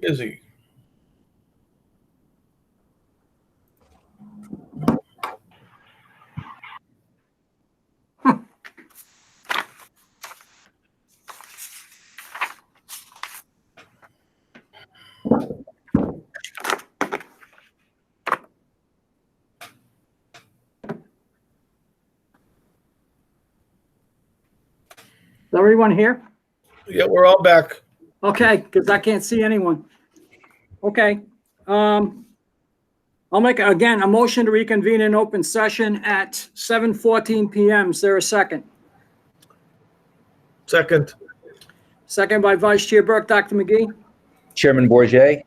Is he? Is everyone here? Yeah, we're all back. Okay, because I can't see anyone. Okay. I'll make, again, a motion to reconvene in open session at 7:14 PM. Is there a second? Second. Second by Vice Chair Burke. Dr. McGee? Chairman Bourget,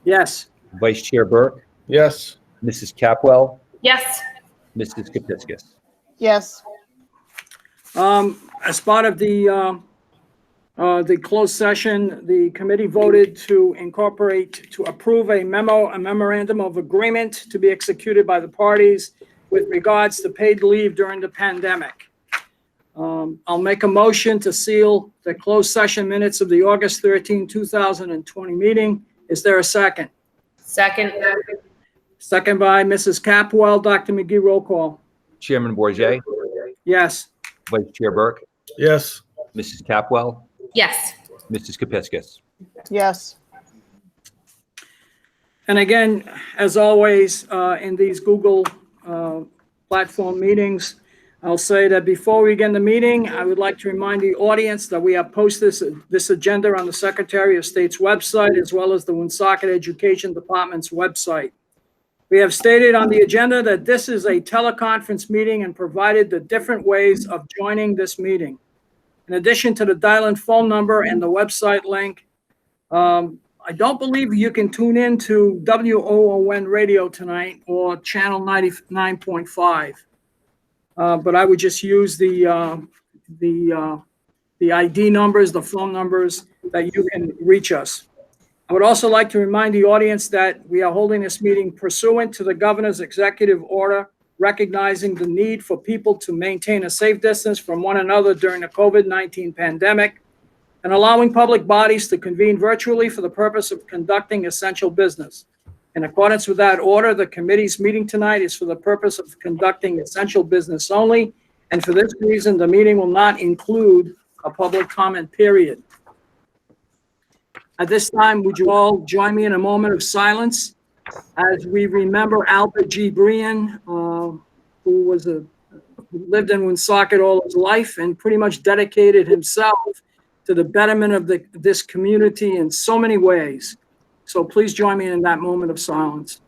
Yes. Vice Chair Burke, Yes. Mrs. Capwell, Yes. Mrs. Kapiskas. Yes. As part of the closed session, the committee voted to approve a memorandum of agreement to be executed by the parties with regards to paid leave during the pandemic. I'll make a motion to seal the closed session minutes of the August 13, 2020 meeting. Is there a second? Second. Second by Mrs. Capwell. Dr. McGee, roll call. Chairman Bourget, Yes. Vice Chair Burke, Yes. Mrs. Capwell, Yes. Mrs. Kapiskas. Yes. And again, as always, in these Google platform meetings, I'll say that before we begin the meeting, I would like to remind the audience that we have posted this agenda on the Secretary of State's website, as well as the Woonsocket Education Department's website. We have stated on the agenda that this is a teleconference meeting and provided the different ways of joining this meeting. In addition to the dial-in phone number and the website link, I don't believe you can tune in to WOON radio tonight or channel 99.5. But I would just use the ID numbers, the phone numbers that you can reach us. I would also like to remind the audience that we are holding this meeting pursuant to the governor's executive order, recognizing the need for people to maintain a safe distance from one another during the COVID-19 pandemic, and allowing public bodies to convene virtually for the purpose of conducting essential business. In accordance with that order, the committee's meeting tonight is for the purpose of conducting essential business only, and for this reason, the meeting will not include a public comment period. At this time, would you all join me in a moment of silence as we remember Albert G. Brian, who lived in Woonsocket all his life and pretty much dedicated himself to the betterment of this community in so many ways. So please join me in that moment of silence.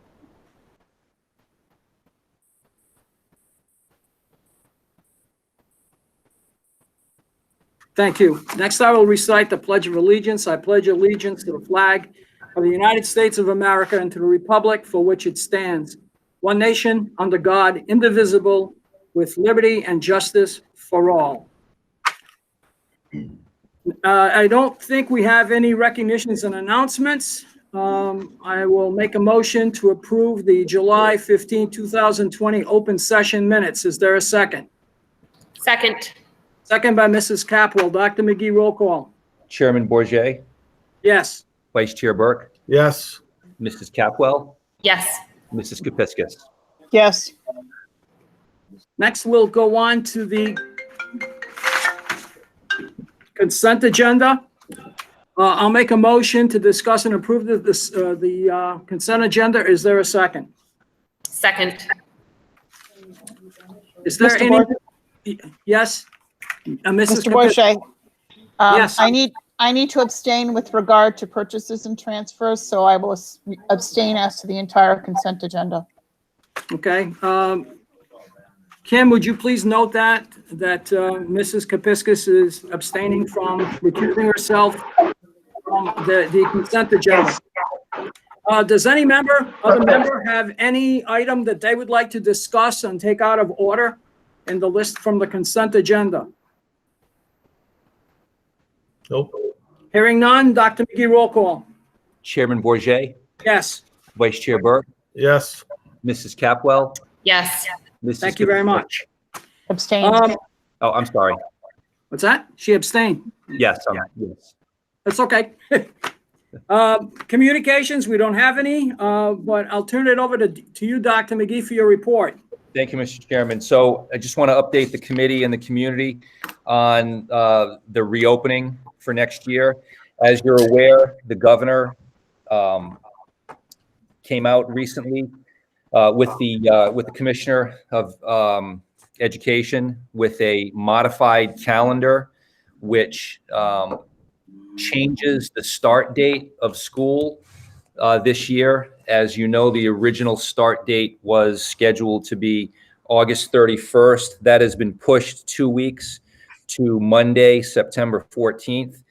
Thank you. Next, I will recite the Pledge of Allegiance. I pledge allegiance to the flag of the United States of America and to the republic for which it stands, one nation, under God, indivisible, with liberty and justice for all. I don't think we have any recognitions and announcements. I will make a motion to approve the July 15, 2020 open session minutes. Is there a second? Second. Second by Mrs. Capwell. Dr. McGee, roll call. Chairman Bourget, Yes. Vice Chair Burke, Yes. Mrs. Capwell, Yes. Mrs. Kapiskas. Yes. Next, we'll go on to the consent agenda. I'll make a motion to discuss and approve the consent agenda. Is there a second? Second. Is there Mr. any? Bourget? Yes. Mrs. Mr. Bourget, Yes. I need to abstain with regard to purchases and transfers, so I will abstain as to the entire consent agenda. Okay. Kim, would you please note that Mrs. Kapiskas is abstaining from recusing herself from the consent agenda? Does any other member have any item that they would like to discuss and take out of order in the list from the consent agenda? Nope. Hearing none, Dr. McGee, roll call. Chairman Bourget, Yes. Vice Chair Burke, Yes. Mrs. Capwell, Yes. Mrs. Thank you very Kapiskas. much. Abstain. Oh, I'm sorry. What's that? She abstained. Yes, yes. That's okay. Communications, we don't have any, but I'll turn it over to you, Dr. McGee, for your report. Thank you, Mr. Chairman. So I just want to update the committee and the community on the reopening for next year. As you're aware, the governor came out recently with the commissioner of education with a modified calendar, which changes the start date of school this year. As you know, the original start date was scheduled to be August 31st. That has been pushed 2 weeks to Monday, September 14th.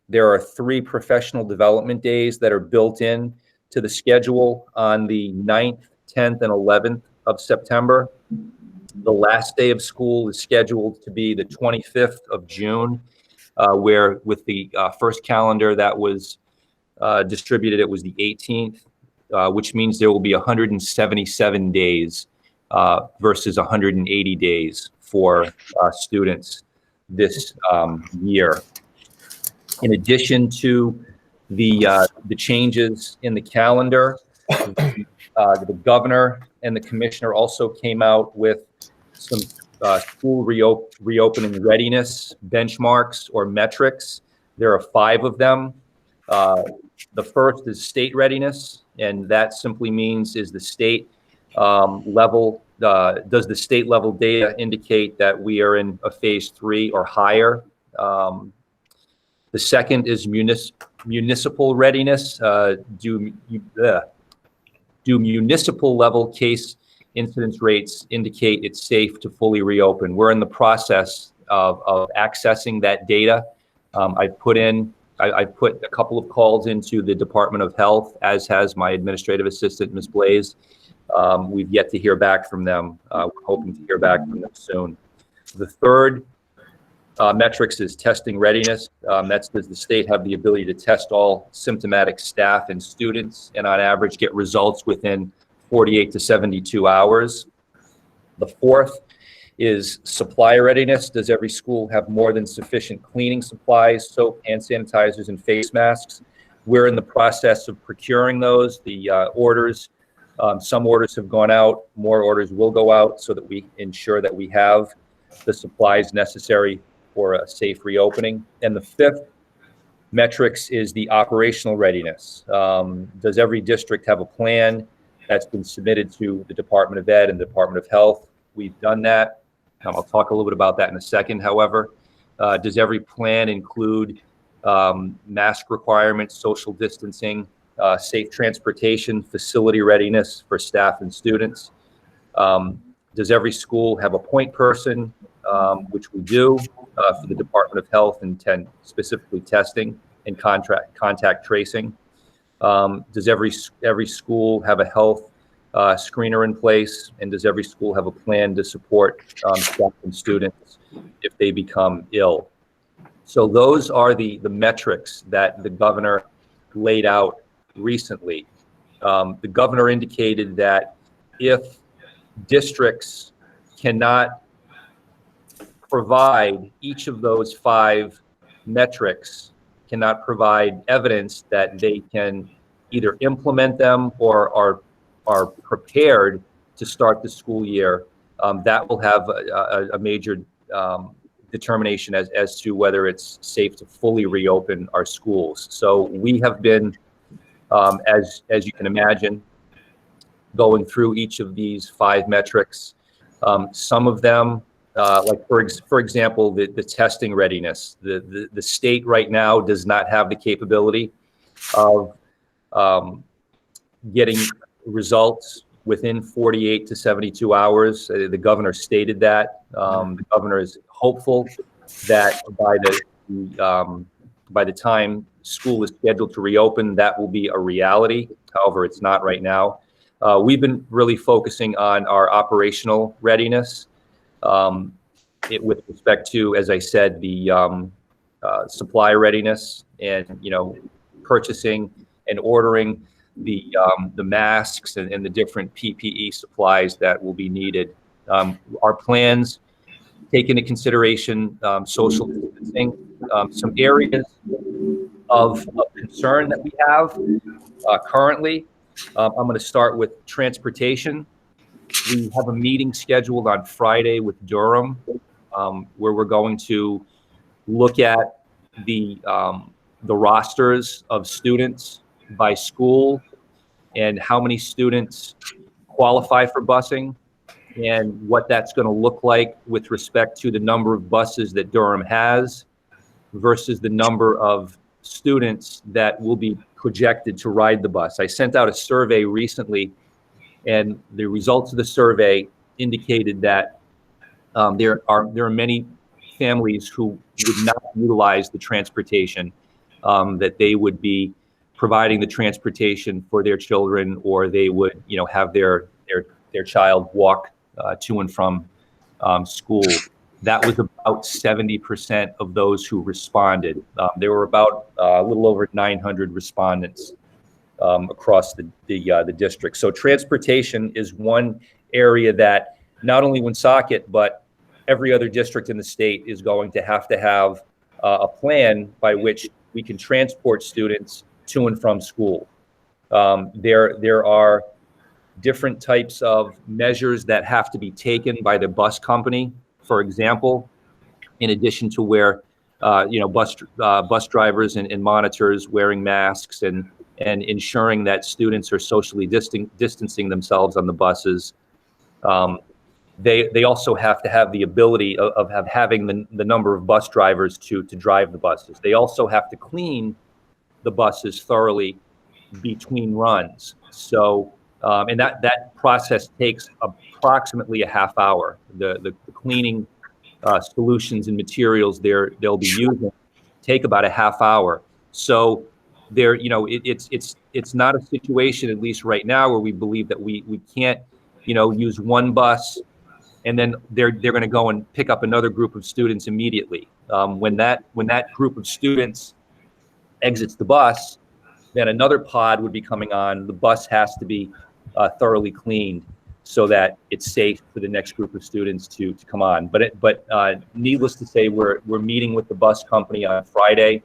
There are 3 professional development days that are built in to the schedule on the 9th, 10th, and 11th of September. The last day of school is scheduled to be the 25th of June, where with the first calendar that was distributed, it was the 18th, which means there will be 177 days versus 180 days for students this year. In addition to the changes in the calendar, the governor and the commissioner also came out with some school reopening readiness benchmarks or metrics. There are 5 of them. The first is state readiness, and that simply means is the state level, does the state level data indicate that we are in a phase 3 or higher? The second is municipal readiness. Do municipal level case incidence rates indicate it's safe to fully reopen? We're in the process of accessing that data. I put a couple of calls into the Department of Health, as has my administrative assistant, Ms. Blaze. We've yet to hear back from them. We're hoping to hear back from them soon. The third metrics is testing readiness. That's, does the state have the ability to test all symptomatic staff and students, and on average get results within 48 to 72 hours. The fourth is supply readiness. Does every school have more than sufficient cleaning supplies, soap, hand sanitizers, and face masks? We're in the process of procuring those. The orders, some orders have gone out, more orders will go out so that we ensure that we have the supplies necessary for a safe reopening. And the fifth metrics is the operational readiness. Does every district have a plan that's been submitted to the Department of Ed and the Department of Health? We've done that. I'll talk a little bit about that in a second. However, does every plan include mask requirements, social distancing, safe transportation, facility readiness for staff and students? Does every school have a point person, which we do for the Department of Health and specifically testing and contact tracing? Does every school have a health screener in place, and does every school have a plan to support staff and students if they become ill? So those are the metrics that the governor laid out recently. The governor indicated that if districts cannot provide each of those 5 metrics, cannot provide evidence that they can either implement them or are prepared to start the school year, that will have a major determination as to whether it's safe to fully reopen our schools. So we have been, as you can imagine, going through each of these 5 metrics. Some of them, like for example, the testing readiness. The state right now does not have the capability of getting results within 48 to 72 hours. The governor stated that. The governor is hopeful that by the time school is scheduled to reopen, that will be a reality. However, it's not right now. We've been really focusing on our operational readiness with respect to, as I said, the supply readiness and, purchasing and ordering the masks and the different PPE supplies that will be needed. Our plans take into consideration social distancing. Some areas of concern that we have currently. I'm going to start with transportation. We have a meeting scheduled on Friday with Durham, where we're going to look at the rosters of students by school and how many students qualify for busing and what that's going to look like with respect to the number of buses that Durham has versus the number of students that will be projected to ride the bus. I sent out a survey recently, and the results of the survey indicated that there are many families who would not utilize the transportation, that they would be providing the transportation for their children, or they would, have their child walk to and from school. That was about 70% of those who responded. There were about a little over 900 respondents across the district. So transportation is one area that not only Woonsocket, but every other district in the state is going to have a plan by which we can transport students to and from school. There are different types of measures that have to be taken by the bus company. For example, in addition to where bus drivers and monitors wearing masks and ensuring that students are socially distancing themselves on the buses, they also have to have the ability of having the number of bus drivers to drive the buses. They also have to clean the buses thoroughly between runs. So, and that process takes approximately a half hour. The cleaning solutions and materials they'll be using take about a half hour. So there, it's not a situation, at least right now, where we believe that we can't, use one bus and then they're going to go and pick up another group of students immediately. When that group of students exits the bus, then another pod would be coming on. The bus has to be thoroughly cleaned so that it's safe for the next group of students to come on. But needless to say, we're meeting with the bus company on Friday.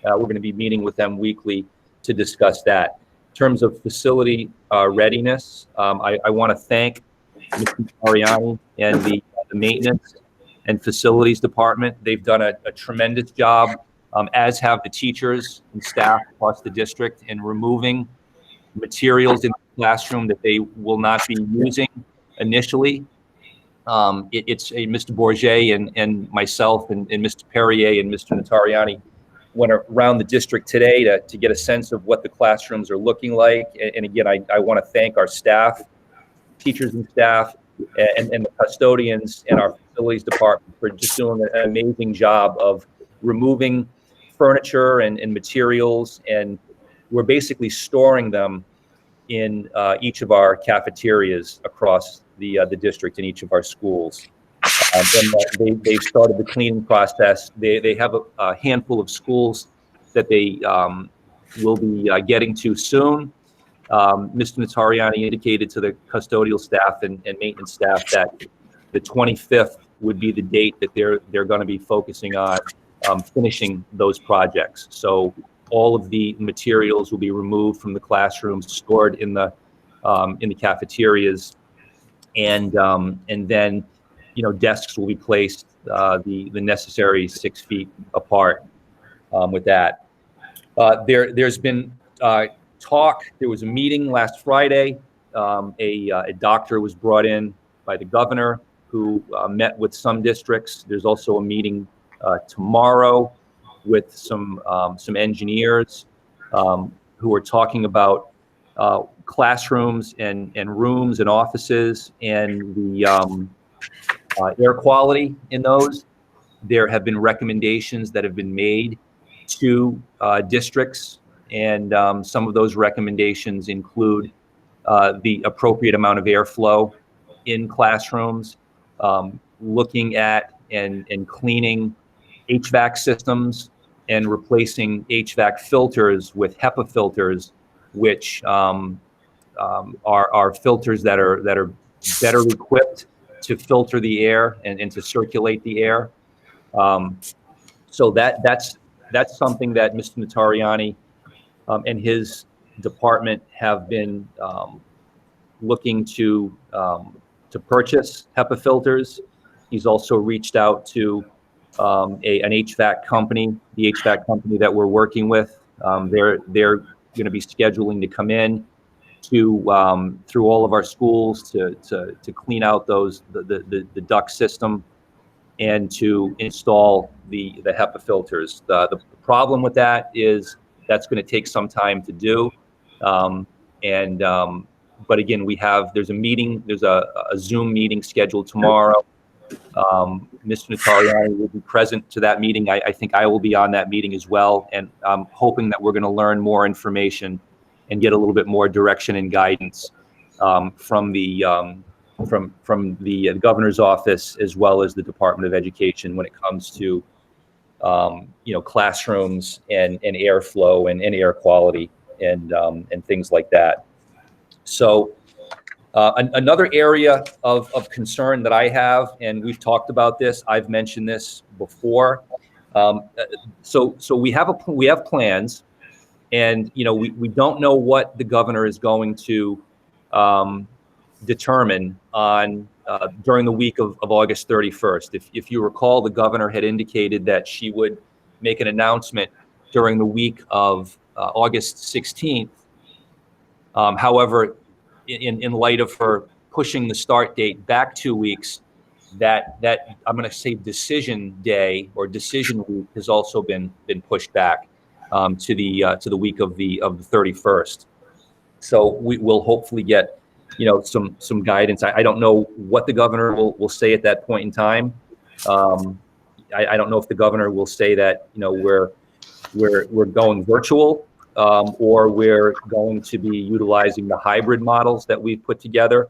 We're going to be meeting with them weekly to discuss that. In terms of facility readiness, I want to thank Mr. Ariani and the maintenance and facilities department. They've done a tremendous job, as have the teachers and staff across the district, in removing materials in the classroom that they will not be using initially. It's Mr. Bourget and myself and Mr. Perrier and Mr. Notariani went around the district today to get a sense of what the classrooms are looking like. And again, I want to thank our staff, teachers and staff, and the custodians and our facilities department for just doing an amazing job of removing furniture and materials, and we're basically storing them in each of our cafeterias across the district in each of our schools. And they've started the cleaning process. They have a handful of schools that they will be getting to soon. Mr. Notariani indicated to the custodial staff and maintenance staff that the 25th would be the date that they're going to be focusing on finishing those projects. So all of the materials will be removed from the classrooms, stored in the cafeterias, and then desks will be placed the necessary 6 feet apart with that. There's been talk. There was a meeting last Friday. A doctor was brought in by the governor who met with some districts. There's also a meeting tomorrow with some engineers who are talking about classrooms and rooms and offices and the air quality in those. There have been recommendations that have been made to districts, and some of those recommendations include the appropriate amount of airflow in classrooms, looking at and cleaning HVAC systems and replacing HVAC filters with HEPA filters, which are filters that are better equipped to filter the air and to circulate the air. So that's something that Mr. Notariani and his department have been looking to purchase HEPA filters. He's also reached out to an HVAC company, the HVAC company that we're working with. They're going to be scheduling to come in to through all of our schools to clean out the duct system and to install the HEPA filters. The problem with that is that's going to take some time to do. But again, there's a Zoom meeting scheduled tomorrow. Mr. Natariani will be present to that meeting. I think I will be on that meeting as well. And I'm hoping that we're going to learn more information and get a little bit more direction and guidance from the governor's office, as well as the Department of Education, when it comes to classrooms and airflow and air quality and things like that. So another area of concern that I have, and we've talked about this, I've mentioned this before. So we have plans, and we don't know what the governor is going to determine on during the week of August 31st. If you recall, the governor had indicated that she would make an announcement during the week of August 16th. However, in light of her pushing the start date back 2 weeks, that I'm going to say decision day or decision week has also been pushed back to the week of the 31st. So we will hopefully get some guidance. I don't know what the governor will say at that point in time. I don't know if the governor will say that we're going virtual. Or we're going to be utilizing the hybrid models that we've put together.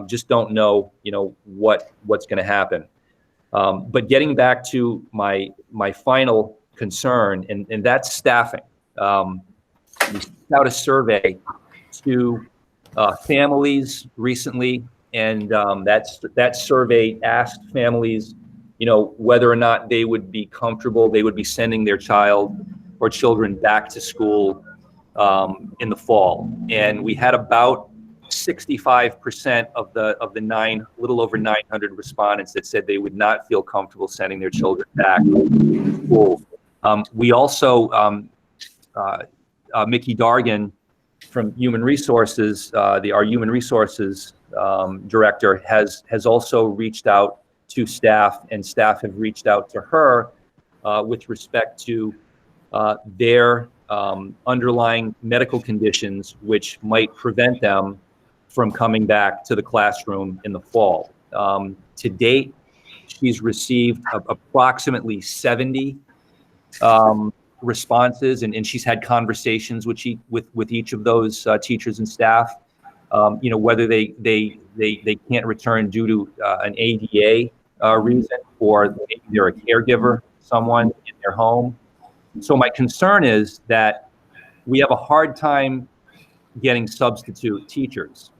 Just don't know, what's going to happen. But getting back to my final concern, and that's staffing. We sent out a survey to families recently, and that survey asked families, whether or not they would be comfortable, they would be sending their child or children back to school in the fall. And we had about 65% of the little over 900 respondents that said they would not feel comfortable sending their children back to school. We also, Mickey Dargan from Human Resources, our Human Resources director, has also reached out to staff, and staff have reached out to her with respect to their underlying medical conditions, which might prevent them from coming back to the classroom in the fall. To date, she's received approximately 70 responses, and she's had conversations with each of those teachers and staff. Whether they can't return due to an ADA reason, or maybe they're a caregiver, someone in their home. So my concern is that we have a hard time getting substitute teachers.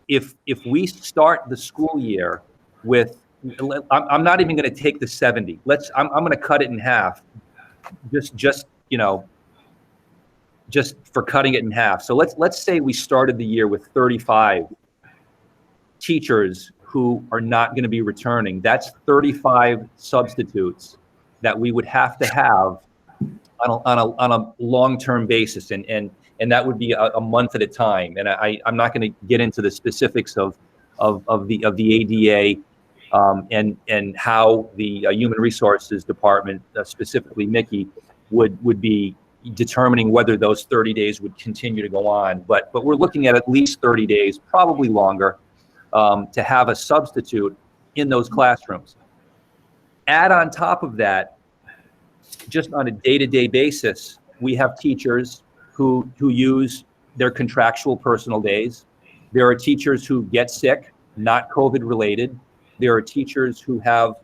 If we start the school year with, I'm not even going to take the 70. I'm going to cut it in half, just for cutting it in half. So let's say we started the year with 35 teachers who are not going to be returning. That's 35 substitutes that we would have to have on a long-term basis, and that would be a month at a time. And I'm not going to get into the specifics of the ADA and how the Human Resources Department, specifically Mickey, would be determining whether those 30 days would continue to go on. But we're looking at least 30 days, probably longer, to have a substitute in those classrooms. Add on top of that, just on a day-to-day basis, we have teachers who use their contractual personal days. There are teachers who get sick, not COVID related. There are teachers who have,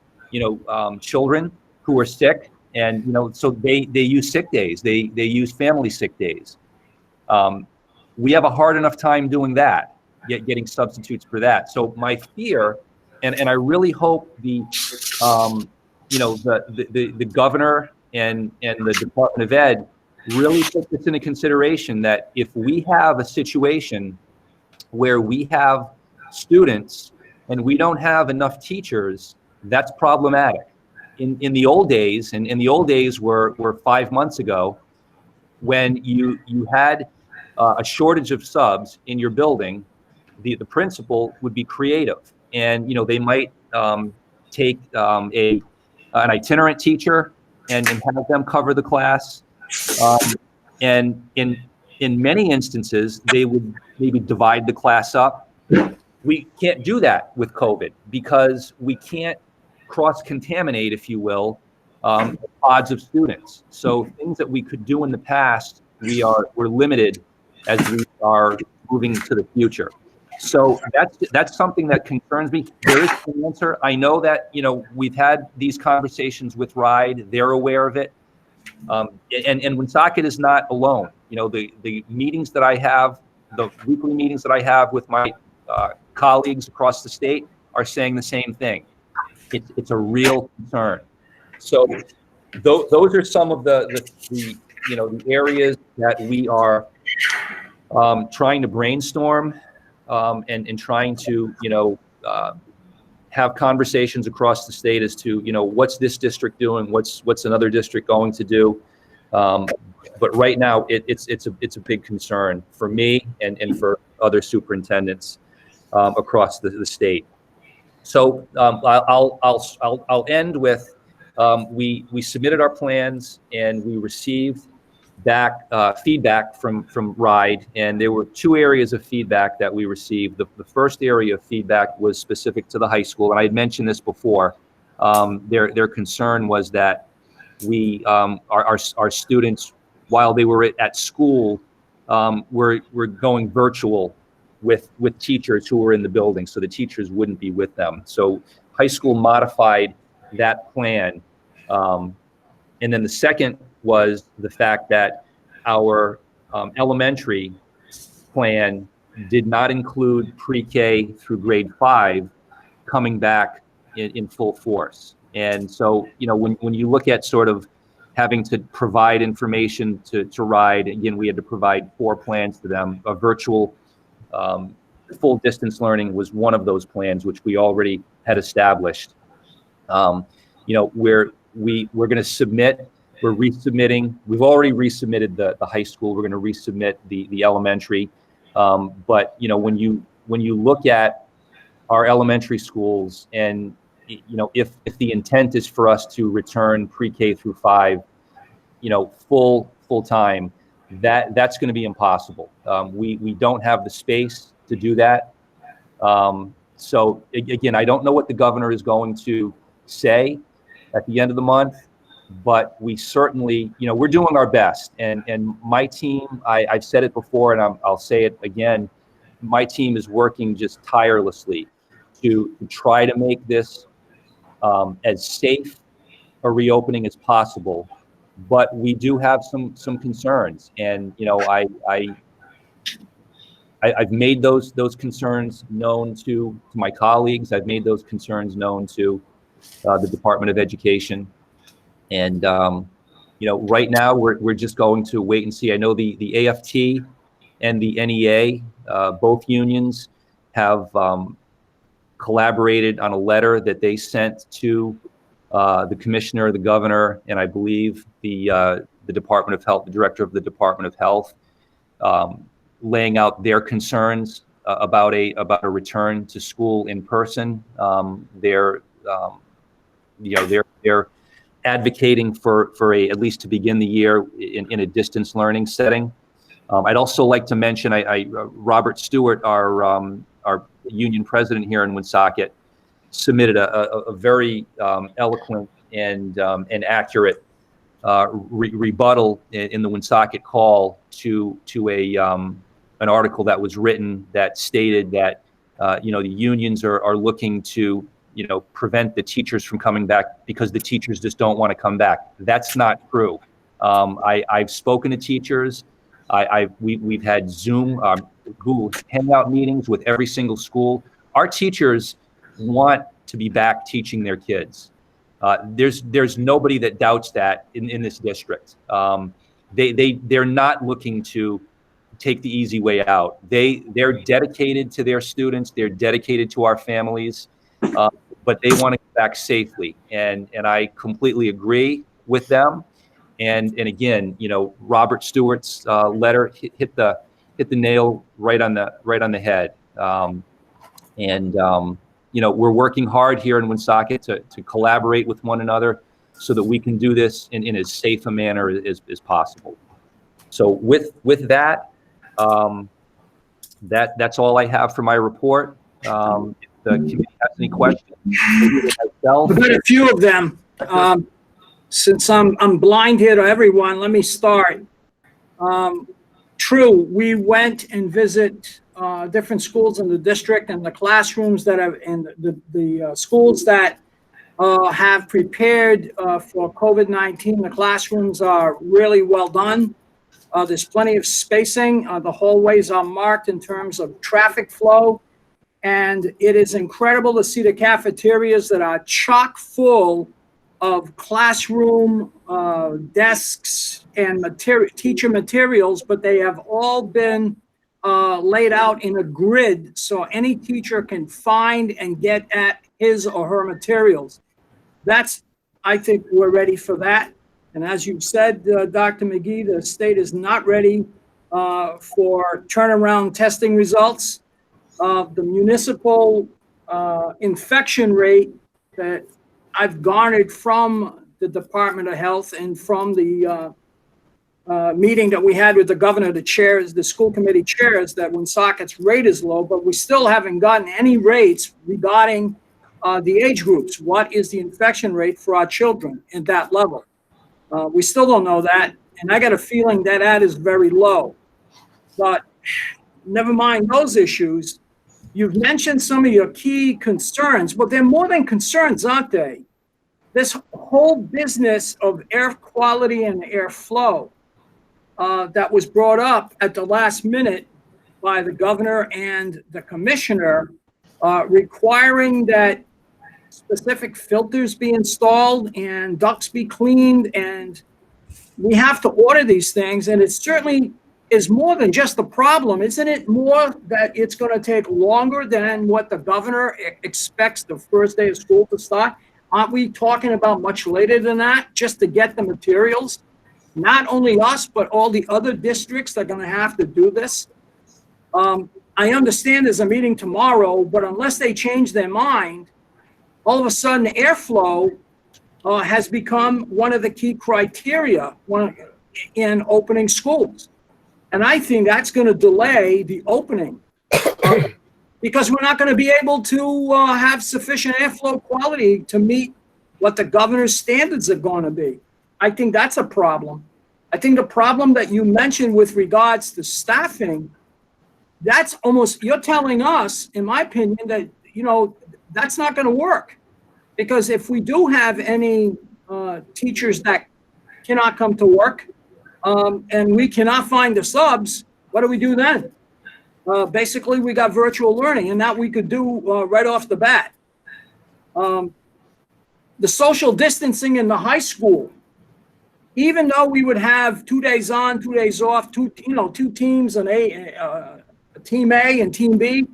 children who are sick, and so they use sick days. They use family sick days. We have a hard enough time doing that, getting substitutes for that. So my fear, and I really hope the governor and the Department of Ed really take this into consideration, that if we have a situation where we have students and we don't have enough teachers, that's problematic. In the old days, and in the old days were 5 months ago, when you had a shortage of subs in your building, the principal would be creative, and they might take an itinerant teacher and have them cover the class, and in many instances they would maybe divide the class up. We can't do that with COVID because we can't cross-contaminate, if you will, pods of students. So things that we could do in the past, we're limited as we are moving to the future. So that's something that concerns me. There is an answer. I know that we've had these conversations with RIDE. They're aware of it, and Woonsocket is not alone. The meetings that I have, the weekly meetings that I have with my colleagues across the state are saying the same thing. It's a real concern. So those are some of the areas that we are trying to brainstorm and trying to have conversations across the state as to what's this district doing, what's another district going to do. But right now it's a big concern for me and for other superintendents across the state. So I'll end with we submitted our plans and we received back feedback from RIDE, and there were 2 areas of feedback that we received. The first area of feedback was specific to the high school, and I had mentioned this before. Their concern was that our students, while they were at school, were going virtual with teachers who were in the building, so the teachers wouldn't be with them. So high school modified that plan. And then the second was the fact that our elementary plan did not include pre-K through grade 5 coming back in full force. And so, when you look at sort of having to provide information to RIDE, again, we had to provide 4 plans to them. A virtual full distance learning was one of those plans, which we already had established. We're going to submit. We're resubmitting. We've already resubmitted the high school. We're going to resubmit the elementary. But when you look at our elementary schools, and if the intent is for us to return pre-K through 5, full time, that's going to be impossible. We don't have the space to do that. So again, I don't know what the governor is going to say at the end of the month, but we certainly, we're doing our best. And my team, I've said it before, and I'll say it again, my team is working just tirelessly to try to make this as safe a reopening as possible. But we do have some concerns, and I've made those concerns known to my colleagues. I've made those concerns known to the Department of Education, and right now we're just going to wait and see. I know the AFT and the NEA, both unions, have collaborated on a letter that they sent to the commissioner, the governor, and I believe the Department of Health, the director of the Department of Health, laying out their concerns about a return to school in person. They're advocating for at least to begin the year in a distance learning setting. I'd also like to mention, Robert Stewart, our union president here in Woonsocket, submitted a very eloquent and accurate rebuttal in the Woonsocket Call to an article that was written that stated that the unions are looking to prevent the teachers from coming back because the teachers just don't want to come back. That's not true. I've spoken to teachers. We've had Zoom, Google Hangout meetings with every single school. Our teachers want to be back teaching their kids. There's nobody that doubts that in this district. they're not looking to take the easy way out. They're dedicated to their students. They're dedicated to our families, but they want to get back safely. And I completely agree with them. And again, you know, Robert Stewart's letter hit the nail right on the head. You know, we're working hard here in Woonsocket to collaborate with one another so that we can do this in as safe a manner as possible. So with that, that's all I have for my report. If the committee has any questions, myself. We've got a few of them. Since I'm blind here to everyone, let me start. True, we went and visit different schools in the district, and the classrooms that have in the schools that have prepared for COVID-19. The classrooms are really well done. There's plenty of spacing. The hallways are marked in terms of traffic flow. And it is incredible to see the cafeterias that are chock full of classroom desks and teacher materials, but they have all been laid out in a grid so any teacher can find and get at his or her materials. I think we're ready for that. And as you said, Dr. McGee, the state is not ready for turnaround testing results. The municipal infection rate that I've garnered from the Department of Health and from the meeting that we had with the governor, the school committee chairs, that Woonsocket's rate is low, but we still haven't gotten any rates regarding the age groups. What is the infection rate for our children at that level? We still don't know that, and I got a feeling that is very low. But never mind those issues. You've mentioned some of your key concerns, but they're more than concerns, aren't they? This whole business of air quality and air flow that was brought up at the last minute by the governor and the commissioner, requiring that specific filters be installed and ducts be cleaned, and we have to order these things. And it certainly is more than just a problem. Isn't it more that it's going to take longer than what the governor expects the first day of school to start? Aren't we talking about much later than that just to get the materials? Not only us, but all the other districts are going to have to do this. I understand there's a meeting tomorrow, but unless they change their mind, all of a sudden airflow has become one of the key criteria in opening schools. And I think that's going to delay the opening because we're not going to be able to have sufficient airflow quality to meet what the governor's standards are going to be. I think that's a problem. I think the problem that you mentioned with regards to staffing, that's almost, you're telling us, in my opinion, that, you know, that's not going to work. Because if we do have any teachers that cannot come to work and we cannot find the subs, what do we do then? Basically, we got virtual learning, and that we could do right off the bat. The social distancing in the high school, even though we would have 2 days on, 2 days off, two teams, and team A and team B,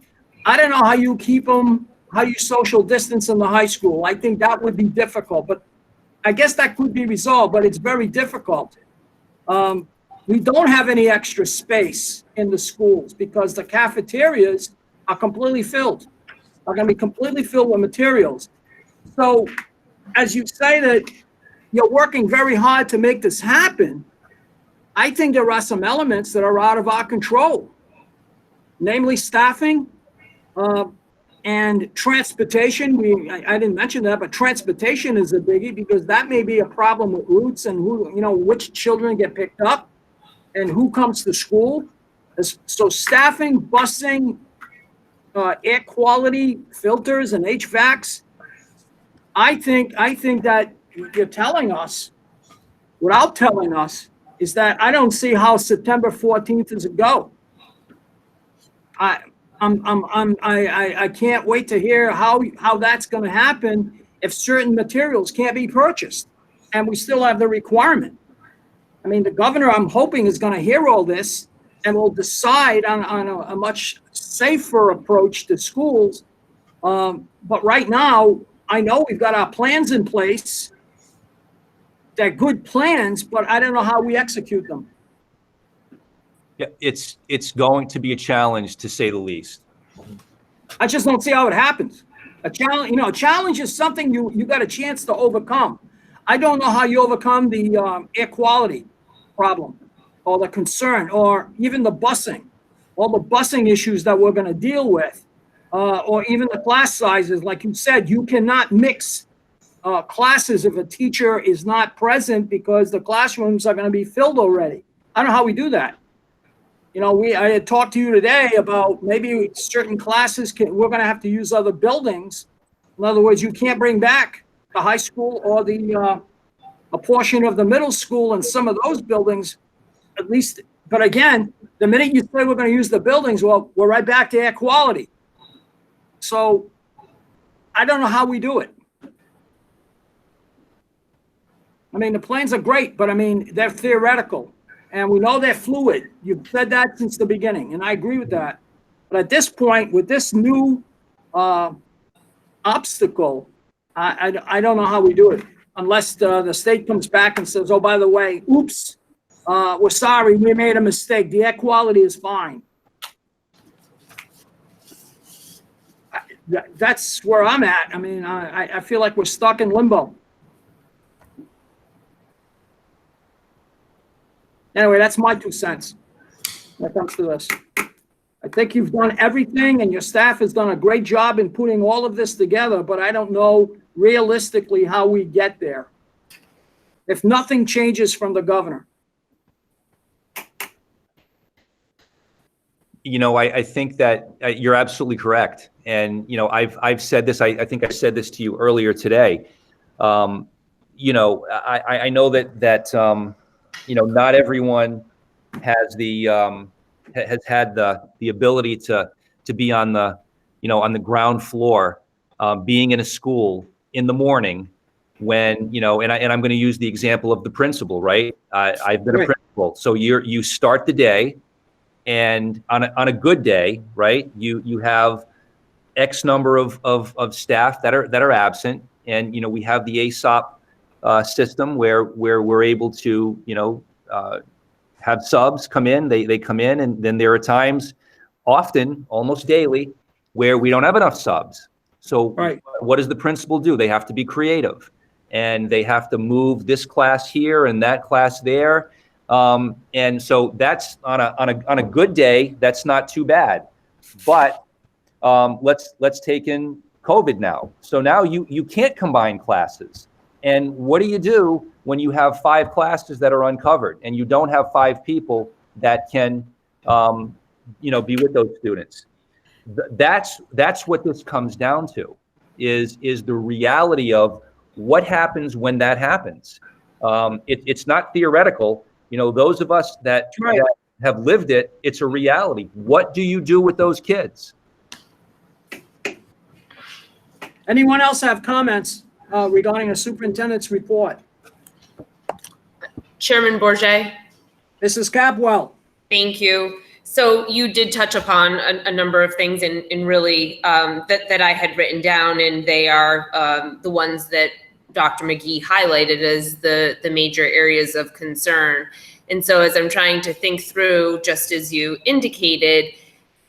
I don't know how you keep them, how you social distance in the high school. I think that would be difficult, but I guess that could be resolved, but it's very difficult. We don't have any extra space in the schools because the cafeterias are completely filled, are going to be completely filled with materials. So as you say that you're working very hard to make this happen, I think there are some elements that are out of our control, namely staffing and transportation. I didn't mention that, but transportation is a biggie because that may be a problem with routes and who, which children get picked up and who comes to school. So staffing, busing, air quality, filters, and HVACs. I think that what you're telling us, without telling us, is that I don't see how September 14th is a go. I can't wait to hear how that's going to happen if certain materials can't be purchased and we still have the requirement. I mean, the governor, I'm hoping, is going to hear all this and will decide on a much safer approach to schools. But right now, I know we've got our plans in place. They're good plans, but I don't know how we execute them. Yeah, it's going to be a challenge, to say the least. I just don't see how it happens. A challenge, a challenge is something you got a chance to overcome. I don't know how you overcome the air quality problem or the concern or even the busing, all the busing issues that we're going to deal with, or even the class sizes. Like you said, you cannot mix classes if a teacher is not present because the classrooms are going to be filled already. I don't know how we do that. I had talked to you today about maybe certain classes we're going to have to use other buildings. In other words, you can't bring back the high school or a portion of the middle school and some of those buildings, at least. But again, the minute you say we're going to use the buildings, well, we're right back to air quality. So I don't know how we do it. I mean, the plans are great, but I mean, they're theoretical. And we know they're fluid. You've said that since the beginning, and I agree with that. But at this point, with this new obstacle, I don't know how we do it, unless the state comes back and says, oh, by the way, oops, we're sorry, we made a mistake. The air quality is fine. That's where I'm at. I mean, I feel like we're stuck in limbo. Anyway, that's my 2 cents when it comes to this. I think you've done everything and your staff has done a great job in putting all of this together, but I don't know realistically how we get there if nothing changes from the governor. I think that you're absolutely correct. And, I've said this, I think I said this to you earlier today. I know that not everyone has has had the ability to be on the ground floor, being in a school in the morning when, and I'm going to use the example of the principal, right? I've been a principal. So you start the day, and on a good day, right, you have X number of staff that are absent, and we have the ASOP system where we're able to have subs come in. They come in, and then there are times, often almost daily, where we don't have enough subs. So what does the principal do? They have to be creative, and they have to move this class here and that class there. And so that's on a good day, that's not too bad. But let's take in COVID now. So now you can't combine classes. And what do you do when you have 5 classes that are uncovered and you don't have 5 people that can be with those students? That's what this comes down to, is the reality of what happens when that happens. It's not theoretical. Those of us that have lived it, it's a reality. What do you do with those kids? Anyone else have comments regarding a superintendent's report? Chairman Bourget. Mrs. Capwell. Thank you. So you did touch upon a number of things in really that I had written down, and they are the ones that Dr. McGee highlighted as the major areas of concern. And so as I'm trying to think through, just as you indicated,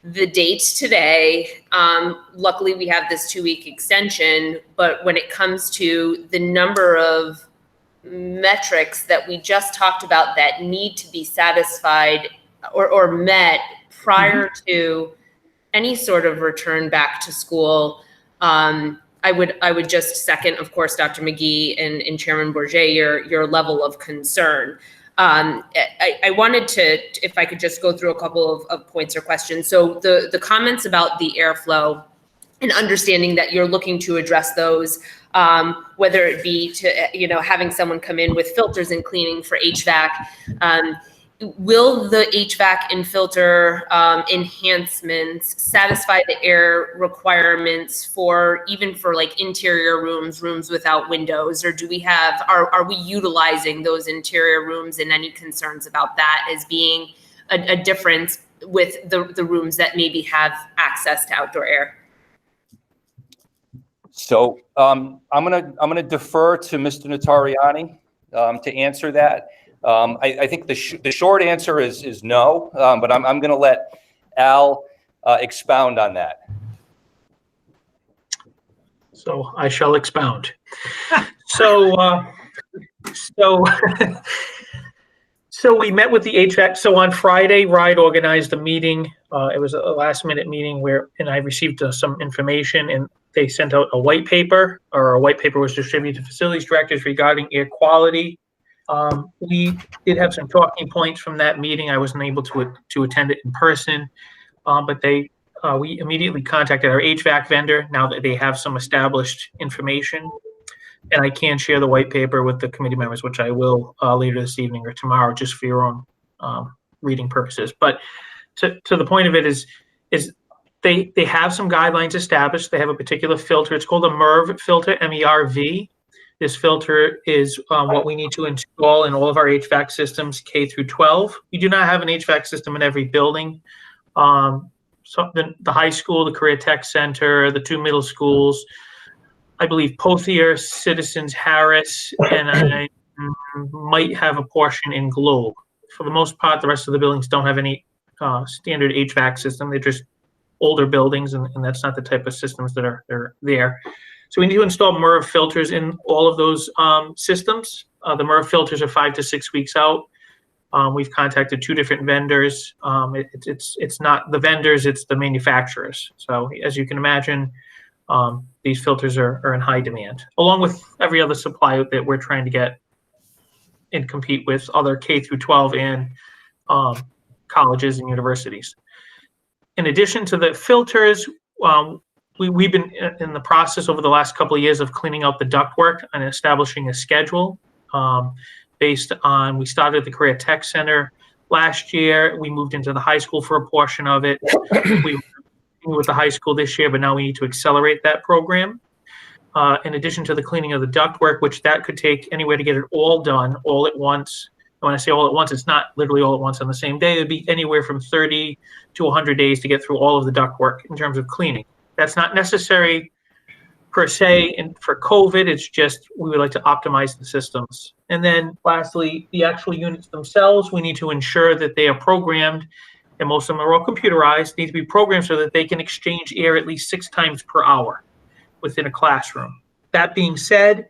the date today, luckily we have this 2-week extension, but when it comes to the number of metrics that we just talked about that need to be satisfied or met prior to any sort of return back to school, I would just second, of course, Dr. McGee and Chairman Bourget, your level of concern. I wanted to, if I could just go through a couple of points or questions. So the comments about the airflow and understanding that you're looking to address those, whether it be to, having someone come in with filters and cleaning for HVAC. will the HVAC and filter enhancements satisfy the air requirements for even for like interior rooms without windows, or do we have are we utilizing those interior rooms, and any concerns about that as being a difference with the rooms that maybe have access to outdoor air? So I'm gonna defer to Mr. Notarianni to answer that. I think the short answer is no, but I'm gonna let Al expound on that. So I shall expound. So so we met with the HVAC. So on Friday, RIDE organized a meeting. It was a last-minute meeting and I received some information, and they sent out a white paper, or a white paper was distributed to facilities directors regarding air quality. We did have some talking points from that meeting. I wasn't able to attend it in person, but we immediately contacted our HVAC vendor now that they have some established information. And I can share the white paper with the committee members, which I will later this evening or tomorrow, just for your own reading purposes. But to the point of it is they have some guidelines established. They have a particular filter. It's called a MERV filter, MERV. This filter is what we need to install in all of our HVAC systems, K through 12. We do not have an HVAC system in every building. So the high school, the Career Tech Center, the 2 middle schools, I believe Pothier, Citizens, Harris, and I might have a portion in Globe. For the most part, the rest of the buildings don't have any standard HVAC system. They're just older buildings, and that's not the type of systems that are there. So we need to install MERV filters in all of those systems. The MERV filters are 5 to 6 weeks out. We've contacted 2 different vendors. It's not the vendors, it's the manufacturers. So as you can imagine, these filters are in high demand, along with every other supply that we're trying to get and compete with other K through 12 and colleges and universities. In addition to the filters, we've been in the process over the last couple of years of cleaning out the ductwork and establishing a schedule based on, we started the Career Tech Center last year. We moved into the high school for a portion of it. We with the high school this year, but now we need to accelerate that program. In addition to the cleaning of the ductwork, which that could take anywhere to get it all done all at once. And when I say all at once, it's not literally all at once on the same day. It would be anywhere from 30 to 100 days to get through all of the ductwork in terms of cleaning. That's not necessary per se, and for COVID, it's just we would like to optimize the systems. And then lastly, the actual units themselves, we need to ensure that they are programmed, and most of them are all computerized, need to be programmed so that they can exchange air at least 6 times per hour within a classroom. That being said,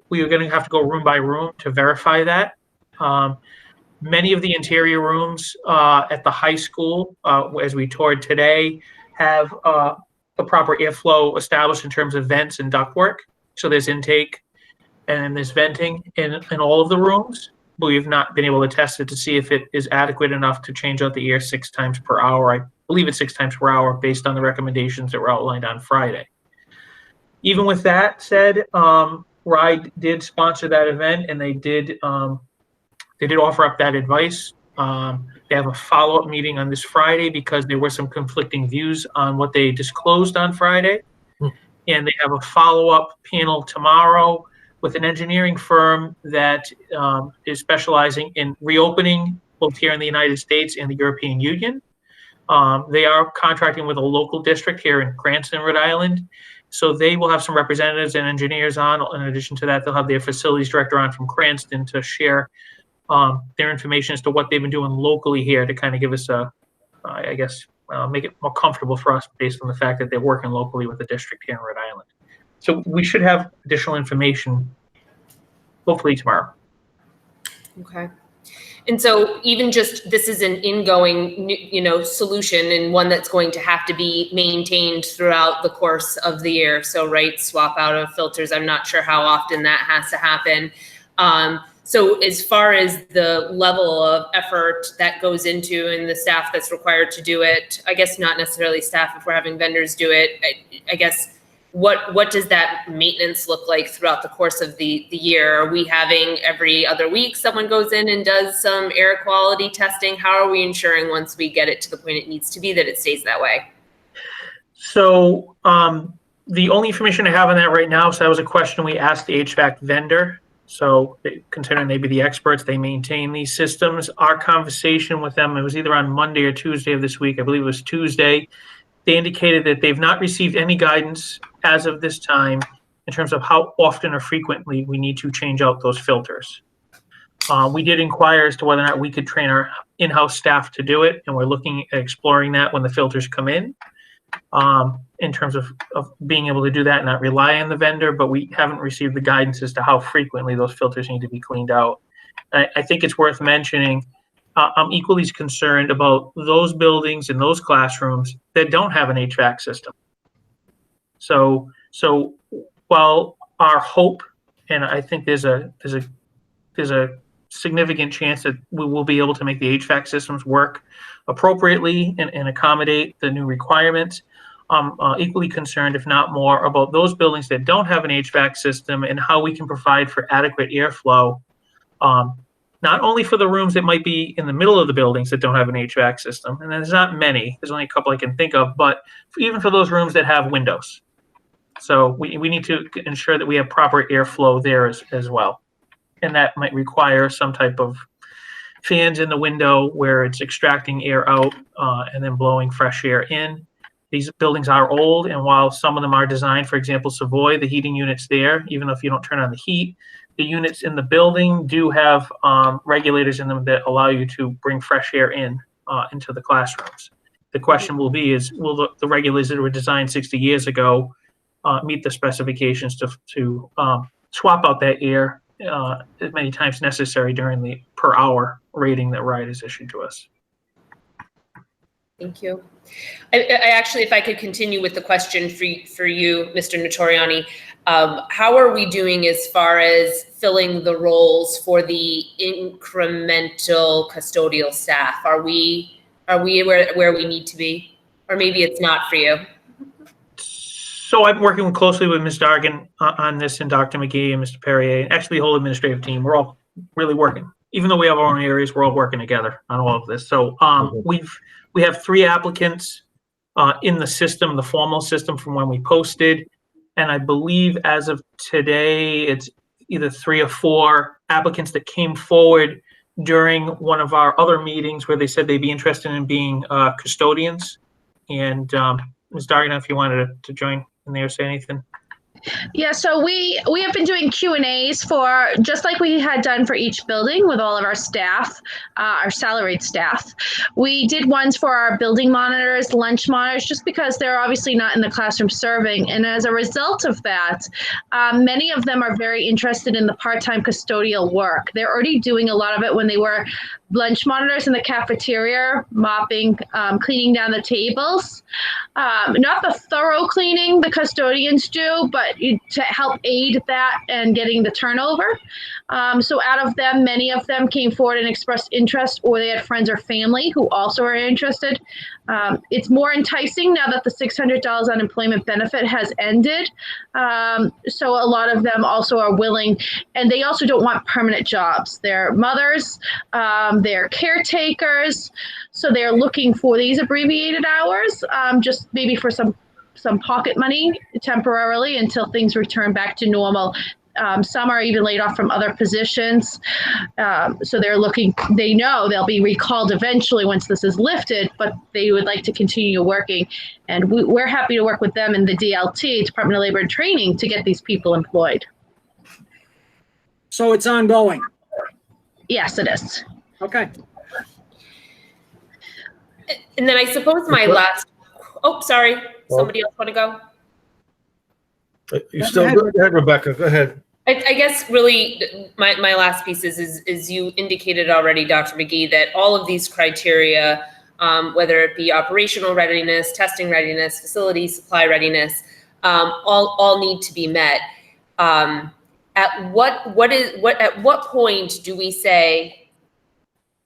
we are going to have to go room by room to verify that. Many of the interior rooms at the high school, as we toured today, have the proper airflow established in terms of vents and ductwork. So there's intake and there's venting in all of the rooms. But we've not been able to test it to see if it is adequate enough to change out the air 6 times per hour. I believe it's 6 times per hour based on the recommendations that were outlined on Friday. Even with that said, RIDE did sponsor that event, and they did offer up that advice. They have a follow-up meeting on this Friday because there were some conflicting views on what they disclosed on Friday. And they have a follow-up panel tomorrow with an engineering firm that is specializing in reopening both here in the United States and the European Union. They are contracting with a local district here in Cranston, Rhode Island. So they will have some representatives and engineers on. In addition to that, they'll have their facilities director on from Cranston to share their information as to what they've been doing locally here to kind of give us make it more comfortable for us based on the fact that they're working locally with the district here in Rhode Island. So we should have additional information hopefully tomorrow. Okay. And so even just this is an ingoing, solution, and one that's going to have to be maintained throughout the course of the year. So, right, swap out of filters. I'm not sure how often that has to happen. So as far as the level of effort that goes into and the staff that's required to do it, I guess not necessarily staff if we're having vendors do it, I guess what does that maintenance look like throughout the course of the year? Are we having every other week someone goes in and does some air quality testing? How are we ensuring once we get it to the point it needs to be that it stays that way? So the only information I have on that right now, so that was a question we asked the HVAC vendor. So considering they be the experts, they maintain these systems. Our conversation with them, it was either on Monday or Tuesday of this week. I believe it was Tuesday. They indicated that they've not received any guidance as of this time in terms of how often or frequently we need to change out those filters. We did inquire as to whether or not we could train our in-house staff to do it, and we're looking at exploring that when the filters come in terms of being able to do that and not rely on the vendor, but we haven't received the guidance as to how frequently those filters need to be cleaned out. I think it's worth mentioning, I'm equally as concerned about those buildings and those classrooms that don't have an HVAC system. So while our hope, and I think there's a significant chance that we will be able to make the HVAC systems work appropriately and accommodate the new requirements, I'm equally concerned, if not more, about those buildings that don't have an HVAC system and how we can provide for adequate airflow, not only for the rooms that might be in the middle of the buildings that don't have an HVAC system, and there's not many, there's only a couple I can think of, but even for those rooms that have windows. So we need to ensure that we have proper airflow there as well. And that might require some type of fans in the window where it's extracting air out and then blowing fresh air in. These buildings are old, and while some of them are designed, for example, Savoy, the heating units there, even if you don't turn on the heat, the units in the building do have regulators in them that allow you to bring fresh air in into the classrooms. The question will be is, will the regulators that were designed 60 years ago meet the specifications to swap out that air as many times necessary during the per hour rating that RIDE is issued to us? Thank you. I actually, if I could continue with the question for you, Mr. Notoriani, how are we doing as far as filling the roles for the incremental custodial staff? Are we where we need to be, or maybe it's not for you? So I'm working closely with Ms. Dargan on this, and Dr. McGee and Mr. Perrier, and actually the whole administrative team. We're all really working. Even though we have our own areas, we're all working together on all of this. So we have 3 applicants in the system, the formal system from when we posted. And I believe as of today, it's either 3 or 4 applicants that came forward during one of our other meetings where they said they'd be interested in being custodians. And Ms. Dargan, if you wanted to join in there, say anything. Yeah, so we have been doing Q&As for, just like we had done for each building with all of our staff, our salaried staff. We did ones for our building monitors, lunch monitors, just because they're obviously not in the classroom serving. And as a result of that, many of them are very interested in the part-time custodial work. They're already doing a lot of it when they were lunch monitors in the cafeteria, mopping, cleaning down the tables. Not the thorough cleaning the custodians do, but to help aid that and getting the turnover. So out of them, many of them came forward and expressed interest, or they had friends or family who also are interested. It's more enticing now that the $600 unemployment benefit has ended. So a lot of them also are willing, and they also don't want permanent jobs. They're mothers, they're caretakers, so they're looking for these abbreviated hours, just maybe for some pocket money temporarily until things return back to normal. Some are even laid off from other positions. So they're looking, they know they'll be recalled eventually once this is lifted, but they would like to continue working. And we're happy to work with them in the DLT, Department of Labor and Training, to get these people employed. So it's ongoing? Yes, it is. Okay. And then I suppose my last, oh, sorry, somebody else want to go? You still go ahead, Rebecca. Go ahead. I guess really my last piece is you indicated already, Dr. McGee, that all of these criteria, whether it be operational readiness, testing readiness, facility supply readiness, all need to be met. At what point do we say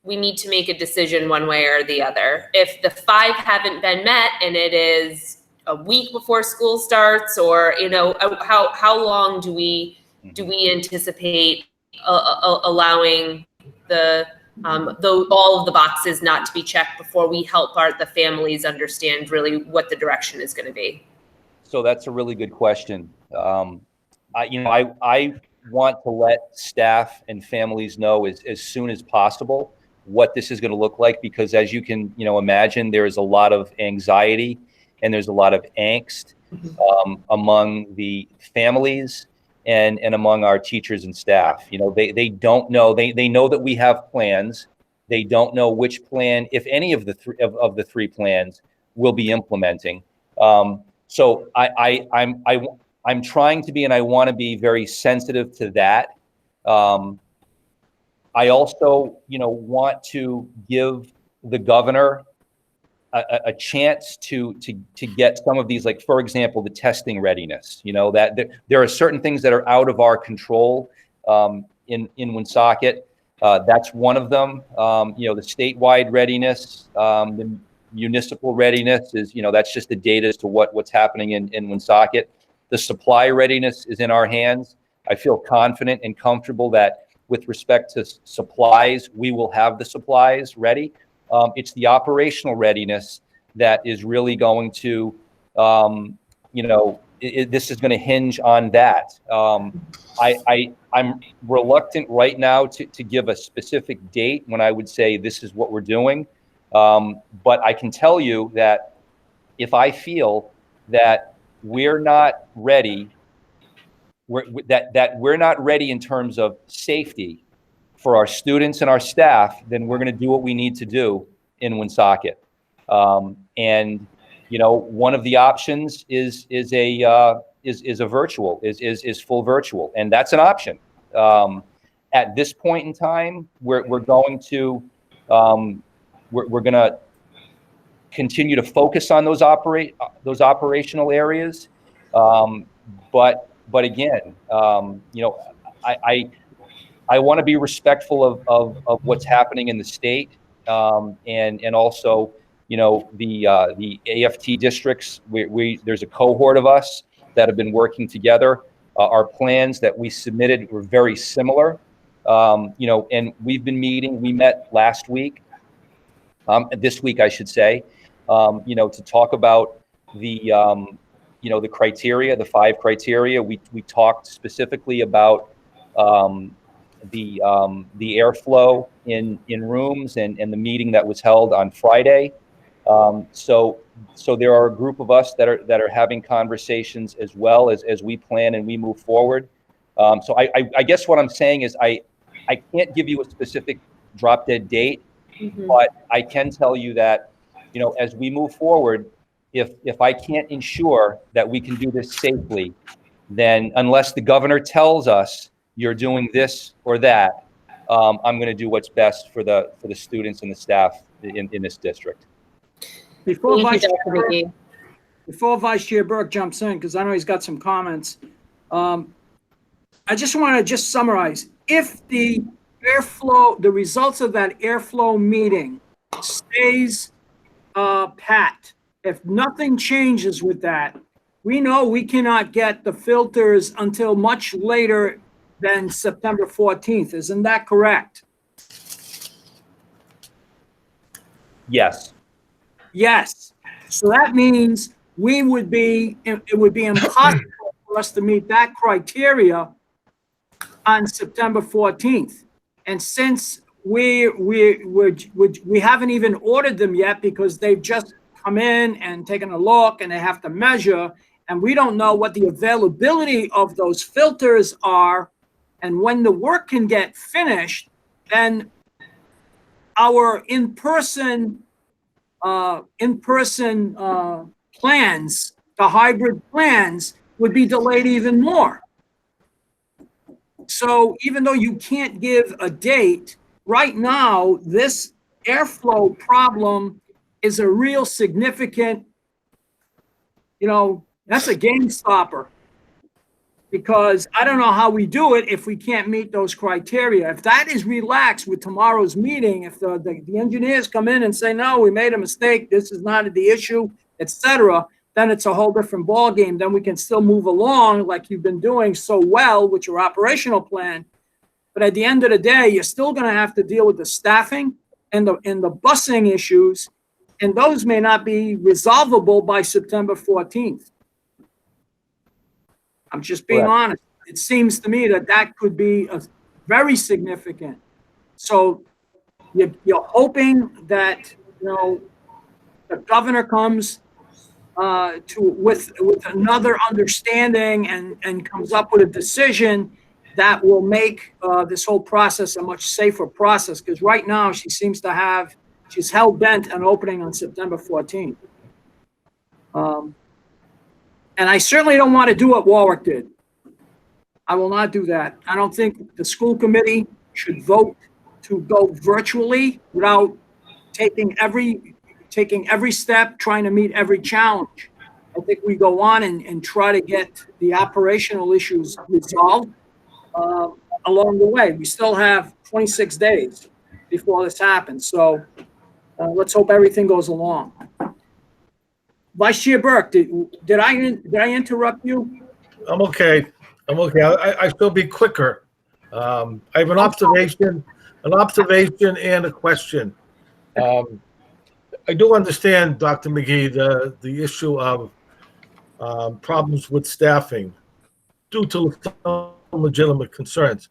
we need to make a decision one way or the other? If the 5 haven't been met and it is a week before school starts, or how long do we anticipate allowing all of the boxes not to be checked before we help the families understand really what the direction is going to be? So that's a really good question. I want to let staff and families know as soon as possible what this is going to look like, because as you can imagine, there is a lot of anxiety and there's a lot of angst among the families and among our teachers and staff. They don't know. They know that we have plans. They don't know which plan, if any of the three plans, we'll be implementing. So I'm trying to be, and I want to be very sensitive to that. I also, want to give the governor a chance to get some of these, like, for example, the testing readiness. That there are certain things that are out of our control in Woonsocket. That's one of them. The statewide readiness, the municipal readiness is, that's just the data as to what's happening in Woonsocket. The supply readiness is in our hands. I feel confident and comfortable that with respect to supplies, we will have the supplies ready. It's the operational readiness that is really going to, this is going to hinge on that. I'm reluctant right now to give a specific date when I would say this is what we're doing. But I can tell you that if I feel that we're not ready, that we're not ready in terms of safety for our students and our staff, then we're going to do what we need to do in Woonsocket. And one of the options is a virtual, is full virtual, and that's an option. At this point in time, we're going to continue to focus on those operational areas. But again, I want to be respectful of what's happening in the state, and also, the AFT districts. There's a cohort of us that have been working together. Our plans that we submitted were very similar, and we've been meeting. We met last week, this week I should say, to talk about the criteria, the 5 criteria. We talked specifically about the airflow in rooms and the meeting that was held on Friday. So there are a group of us that are having conversations as well as we plan and we move forward. So I guess what I'm saying is I can't give you a specific drop dead date, but I can tell you that, as we move forward, if I can't ensure that we can do this safely, then unless the governor tells us you're doing this or that, I'm going to do what's best for the students and the staff in this district. Before Vice Chair Burke jumps in, because I know he's got some comments, I just want to summarize. If the results of that airflow meeting stays pat, if nothing changes with that, we know we cannot get the filters until much later than September 14th. Isn't that correct? Yes. Yes. So that means it would be impossible for us to meet that criteria on September 14th. And since we haven't even ordered them yet, because they've just come in and taken a look and they have to measure, and we don't know what the availability of those filters are and when the work can get finished, then our in-person plans, the hybrid plans, would be delayed even more. So even though you can't give a date, right now, this airflow problem is a real significant, that's a game stopper. Because I don't know how we do it if we can't meet those criteria. If that is relaxed with tomorrow's meeting, if the engineers come in and say, no, we made a mistake, this is not the issue, etc., then it's a whole different ballgame. Then we can still move along like you've been doing so well with your operational plan. But at the end of the day, you're still going to have to deal with the staffing and the busing issues, and those may not be resolvable by September 14th. I'm just being Correct. honest. It seems to me that that could be a very significant. So you're hoping that, the governor comes with another understanding and comes up with a decision that will make this whole process a much safer process. Because right now she's hell bent on opening on September 14th. And I certainly don't want to do what Warwick did. I will not do that. I don't think the school committee should vote to go virtually without taking every step, trying to meet every challenge. I think we go on and try to get the operational issues resolved along the way. We still have 26 days before this happens. So let's hope everything goes along. Vice Chair Burke, did I interrupt you? I'm okay. I shall be quicker. I have an observation and a question. I do understand, Dr. McGee, the issue of problems with staffing due to some legitimate concerns.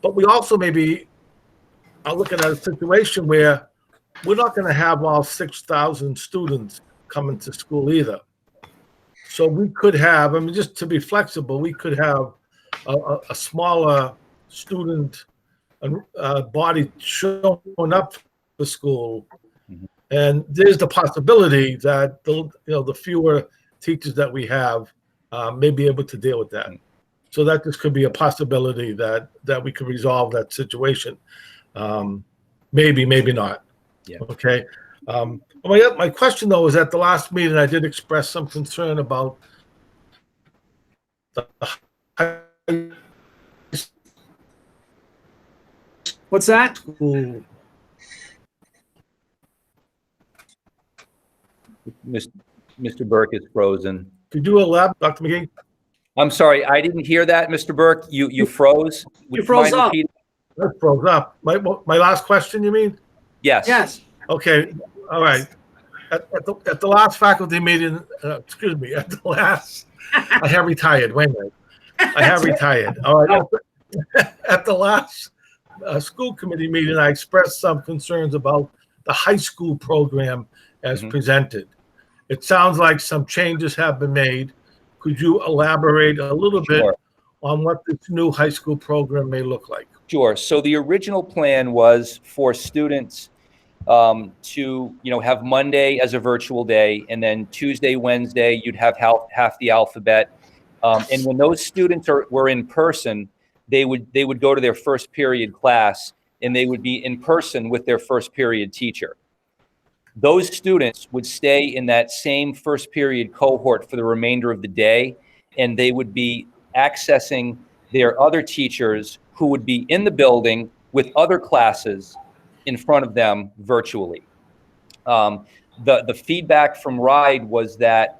But we also maybe are looking at a situation where we're not going to have all 6,000 students coming to school either. So we could have, just to be flexible, we could have a smaller student body showing up for school. And there's the possibility that the fewer teachers that we have may be able to deal with that. So that this could be a possibility that we could resolve that situation. Maybe not. Yeah. Okay. My question though is, at the last meeting I did express some concern about the high What's that? school. Mr. Burke is frozen. Could you elaborate, Dr. McGee? I'm sorry, I didn't hear that, Mr. Burke. You froze. Would You froze mind up. repeating? That froze up. My last question, you mean? Yes. Yes. Okay, all right. At the last faculty meeting, at the last, I have retired, wait a minute. I have retired. All right. At the last school committee meeting, I expressed some concerns about the high school program as presented. It sounds like some changes have been made. Could you elaborate a little bit on what this new high school program may look like? Sure. So the original plan was for students to have Monday as a virtual day, and then Tuesday, Wednesday, you'd have half the alphabet. And when those students were in person, they would go to their first period class, and they would be in person with their first period teacher. Those students would stay in that same first period cohort for the remainder of the day, and they would be accessing their other teachers who would be in the building with other classes in front of them virtually. The feedback from RIDE was that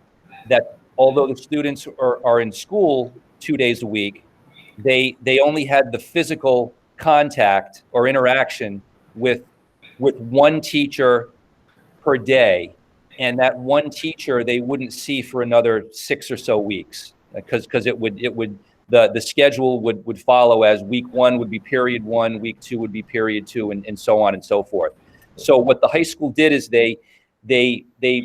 although the students are in school 2 days a week, they only had the physical contact or interaction with one teacher per day, and that one teacher they wouldn't see for another 6 or so weeks, because the schedule would follow as week 1 would be period 1, week 2 would be period 2, and so on and so forth. So what the high school did is they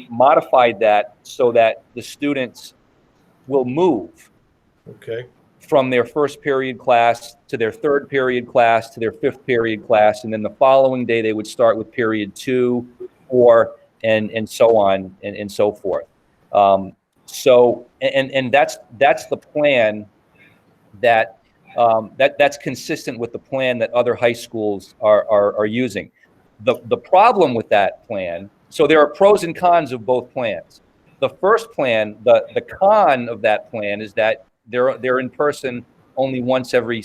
modified that so that the students will move from their first period class to their third period class to their fifth period class, and then the following day they would start with period 2, 4, and so on and so forth. So that's the plan that's consistent with the plan that other high schools are using. The problem with that plan, so there are pros and cons of both plans. The first plan, the con of that plan is that they're in person only once every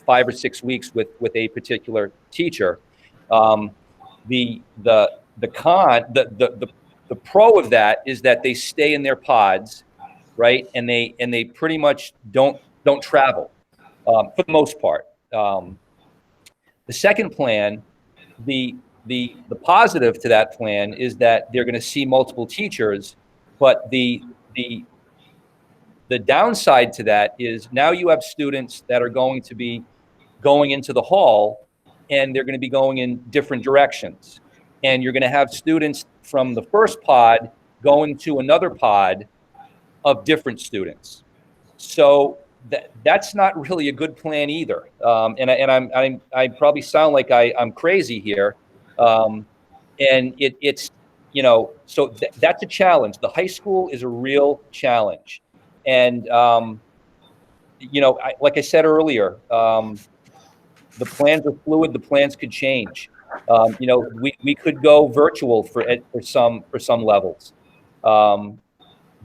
5 or 6 weeks with a particular teacher. The The pro of that is that they stay in their pods, right? And they pretty much don't travel for the most part. The second plan, the positive to that plan is that they're going to see multiple teachers, but the downside to that is now you have students that are going to be going into the hall, and they're going to be going in different directions. And you're going to have students from the first pod going to another pod of different students. So that's not really a good plan either. I probably sound like I'm crazy here. And it's, so that's a challenge. The high school is a real challenge. And, like I said earlier, the plans are fluid. The plans could change. We could go virtual for some levels.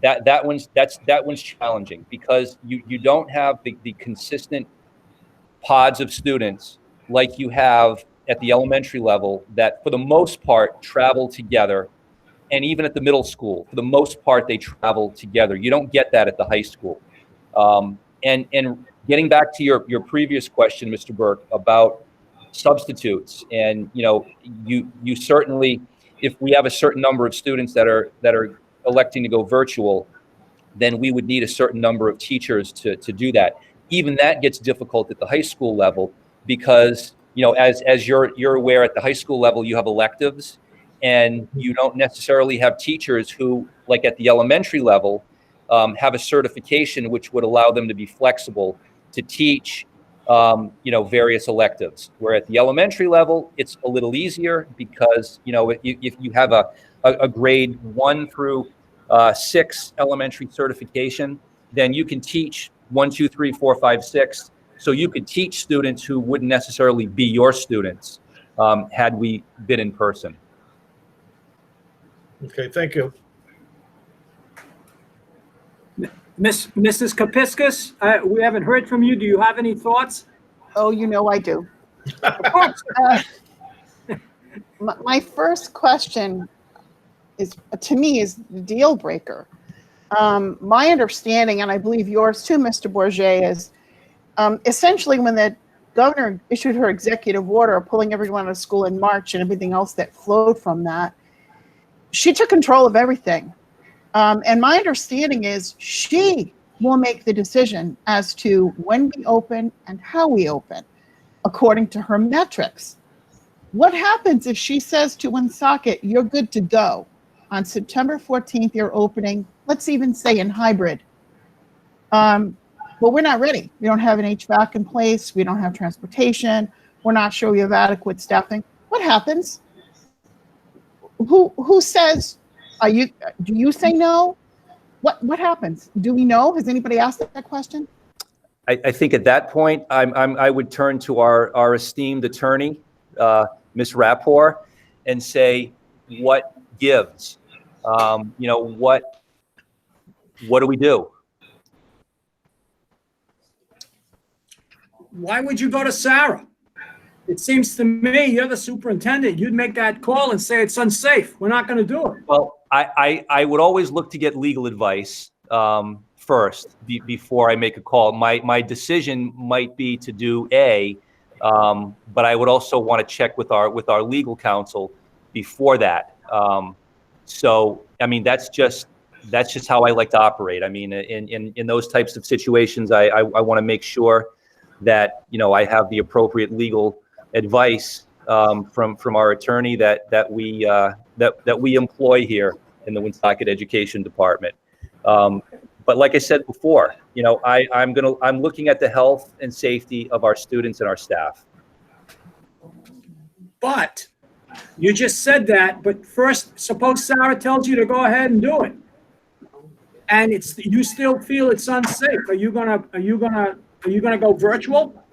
That one's challenging because you don't have the consistent pods of students like you have at the elementary level that for the most part travel together, and even at the middle school for the most part they travel together. You don't get that at the high school. And getting back to your previous question, Mr. Burke, about substitutes, and you certainly, if we have a certain number of students that are electing to go virtual, then we would need a certain number of teachers to do that. Even that gets difficult at the high school level because as you're aware, at the high school level you have electives, and you don't necessarily have teachers who, like at the elementary level, have a certification which would allow them to be flexible to teach various electives. Where at the elementary level, it's a little easier because if you have a grade 1 through 6 elementary certification, then you can teach 1, 2, 3, 4, 5, 6. So you could teach students who wouldn't necessarily be your students had we been in person. Okay, thank you. Mrs. Kapiskas, we haven't heard from you. Do you have any thoughts? Oh, I do. Of course. My first question is the deal breaker. My understanding, and I believe yours too, Mr. Bourget, is essentially when the governor issued her executive order pulling everyone out of school in March and everything else that flowed from that, she took control of everything. And my understanding is she will make the decision as to when we open and how we open, according to her metrics. What happens if she says to Woonsocket, you're good to go? On September 14th, you're opening, let's even say in hybrid. But we're not ready. We don't have an HVAC in place. We don't have transportation. We're not sure we have adequate staffing. What happens? Who says, do you say no? What happens? Do we know? Has anybody asked that question? I think at that point, I would turn to our esteemed attorney, Ms. Rapport, and say, what gives? What do we do? Why would you go to Sarah? It seems to me you're the superintendent. You'd make that call and say it's unsafe. We're not going to do it. Well, I would always look to get legal advice first before I make a call. My decision might be to do A, but I would also want to check with our legal counsel before that. So I mean that's just how I like to operate. I mean in those types of situations, I want to make sure that I have the appropriate legal advice from our attorney that we employ here in the Woonsocket Education Department. But like I said before, I'm looking at the health and safety of our students and our staff. But you just said that. But first, suppose Sarah tells you to go ahead and do it, and you still feel it's unsafe. Are you gonna go virtual?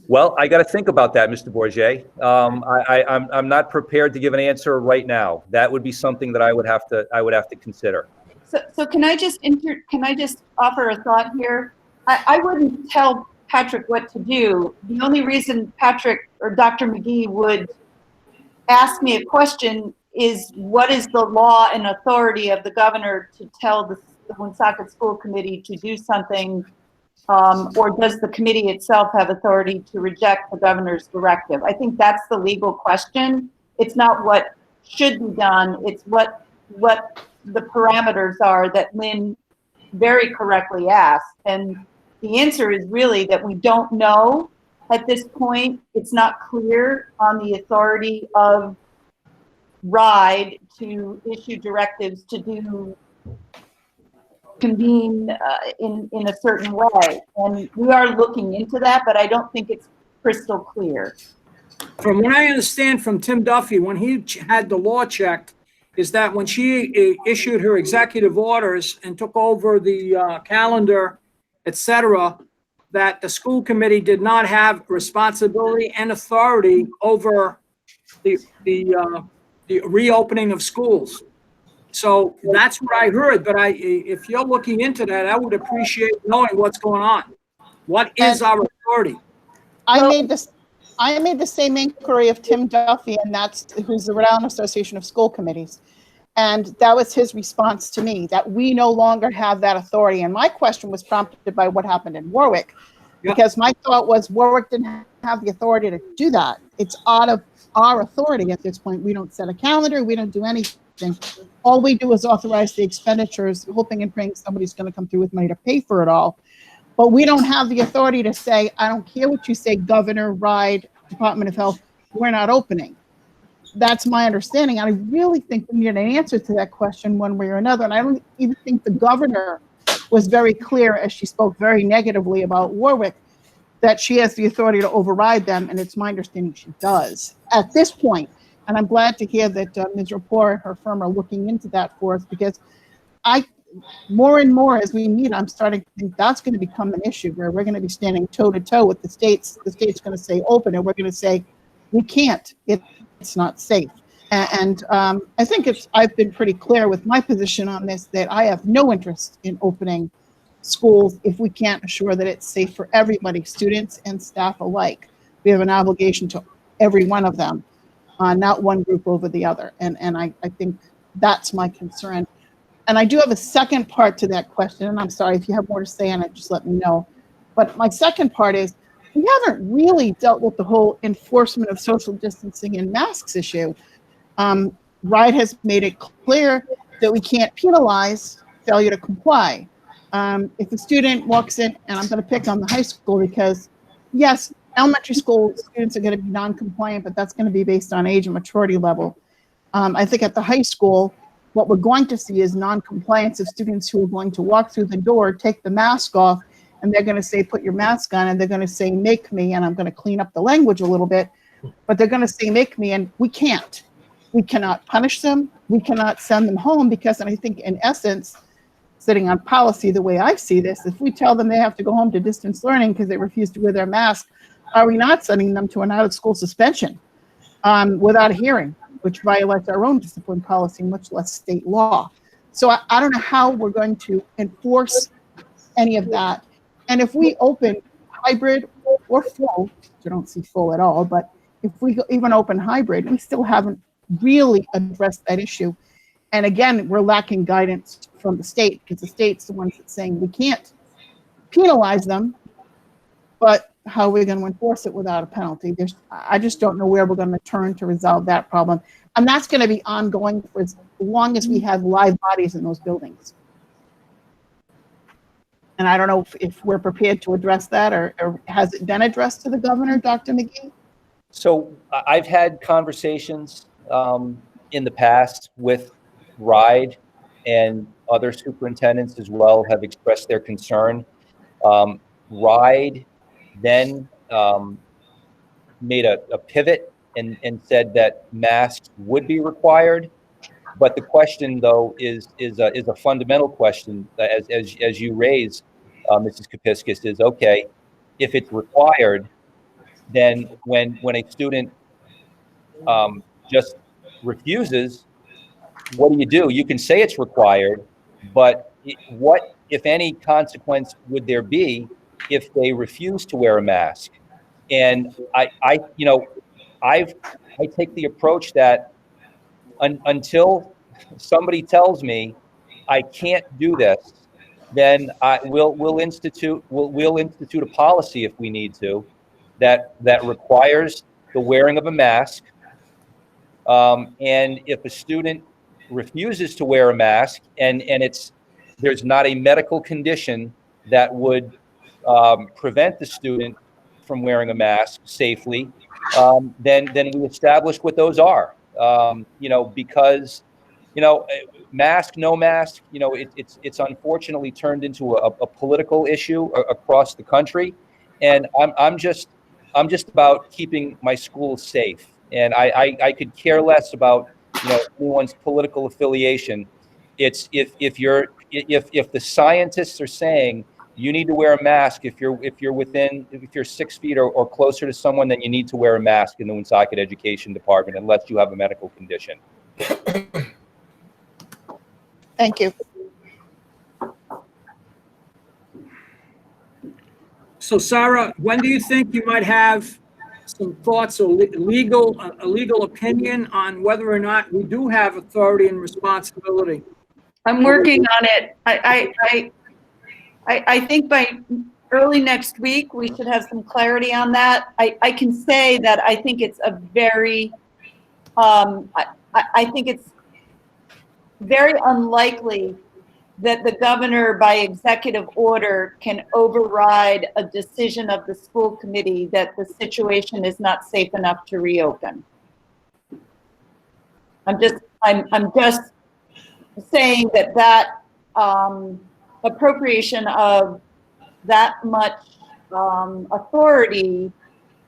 Well, I got to think about that, Mr. Bourget. I'm not prepared to give an answer right now. That would be something that I would have to consider. So can I just offer a thought here? I wouldn't tell Patrick what to do. The only reason Patrick or Dr. McGee would ask me a question is what is the law and authority of the governor to tell the Woonsocket School Committee to do something, or does the committee itself have authority to reject the governor's directive? I think that's the legal question. It's not what should be done, it's what the parameters are that Lynn very correctly asked. And the answer is really that we don't know at this point. It's not clear on the authority of RIDE to issue directives to convene in a certain way. And we are looking into that, but I don't think it's crystal clear. From what I understand from Tim Duffy, when he had the law checked, is that when she issued her executive orders and took over the calendar, et cetera, that the school committee did not have responsibility and authority over the reopening of schools. So that's what I heard, but if you're looking into that, I would appreciate knowing what's going on. What is our authority? I made the same inquiry of Tim Duffy, and who's the Rhode Island Association of School Committees. And that was his response to me, that we no longer have that authority. And my question was prompted by what happened in Warwick, because my thought was Warwick didn't have the authority to do that. It's out of our authority at this point. We don't set a calendar. We don't do anything. All we do is authorize the expenditures, hoping and praying somebody's going to come through with money to pay for it all. But we don't have the authority to say, I don't care what you say, Governor, RIDE, Department of Health, we're not opening. That's my understanding. I really think we need an answer to that question one way or another. And I don't even think the governor was very clear, as she spoke very negatively about Warwick, that she has the authority to override them. And it's my understanding she does at this point. And I'm glad to hear that Ms. Rapport and her firm are looking into that for us, because more and more as we meet, I'm starting to think that's going to become an issue where we're going to be standing toe to toe with the states. The state's going to say open, and we're going to say we can't. It's not safe. And I think I've been pretty clear with my position on this, that I have no interest in opening schools if we can't assure that it's safe for everybody, students and staff alike. We have an obligation to every one of them, not one group over the other. And I think that's my concern. And I do have a second part to that question, and I'm sorry if you have more to say on it, just let me know. But my second part is, we haven't really dealt with the whole enforcement of social distancing and masks issue. RIDE has made it clear that we can't penalize failure to comply. If a student walks in, and I'm going to pick on the high school because, yes, elementary school students are going to be non-compliant, but that's going to be based on age and maturity level. I think at the high school, what we're going to see is non-compliance of students who are going to walk through the door, take the mask off, and they're going to say, put your mask on, and they're going to say, make me, and I'm going to clean up the language a little bit, but they're going to say, make me, and we can't. We cannot punish them. We cannot send them home because, and I think in essence, sitting on policy, the way I see this, if we tell them they have to go home to distance learning because they refuse to wear their mask, are we not sending them to an out-of-school suspension without a hearing, which violates our own discipline policy, much less state law? So I don't know how we're going to enforce any of that. And if we open hybrid or full, I don't see full at all, but if we even open hybrid, we still haven't really addressed that issue. And again, we're lacking guidance from the state, because the state's the ones that's saying we can't penalize them, but how are we going to enforce it without a penalty? I just don't know where we're going to turn to resolve that problem. And that's going to be ongoing for as long as we have live bodies in those buildings. And I don't know if we're prepared to address that, or has it been addressed to the governor, Dr. McGee? So I've had conversations in the past with RIDE, and other superintendents as well have expressed their concern. RIDE then made a pivot and said that masks would be required. But the question, though, is a fundamental question, as you raise, Mrs. Kapiskis, is okay, if it's required, then when a student just refuses, what do? You can say it's required, but what, if any, consequence would there be if they refuse to wear a mask? And I take the approach that until somebody tells me I can't do this, then we'll institute a policy if we need to, that requires the wearing of a mask. And if a student refuses to wear a mask and there's not a medical condition that would prevent the student from wearing a mask safely, then we establish what those are. Because mask, no mask, it's unfortunately turned into a political issue across the country, and I'm just about keeping my schools safe, and I could care less about anyone's political affiliation. It's if the scientists are saying you need to wear a mask if you're 6 feet or closer to someone, then you need to wear a mask in the Woonsocket Education Department unless you have a medical condition. Thank you. So Sarah, when do you think you might have some thoughts or a legal opinion on whether or not we do have authority and responsibility? I'm working on it. I think by early next week, we should have some clarity on that. I can say that I think it's a very, I think it's very unlikely that the governor by executive order can override a decision of the school committee that the situation is not safe enough to reopen. I'm just saying that appropriation of that much authority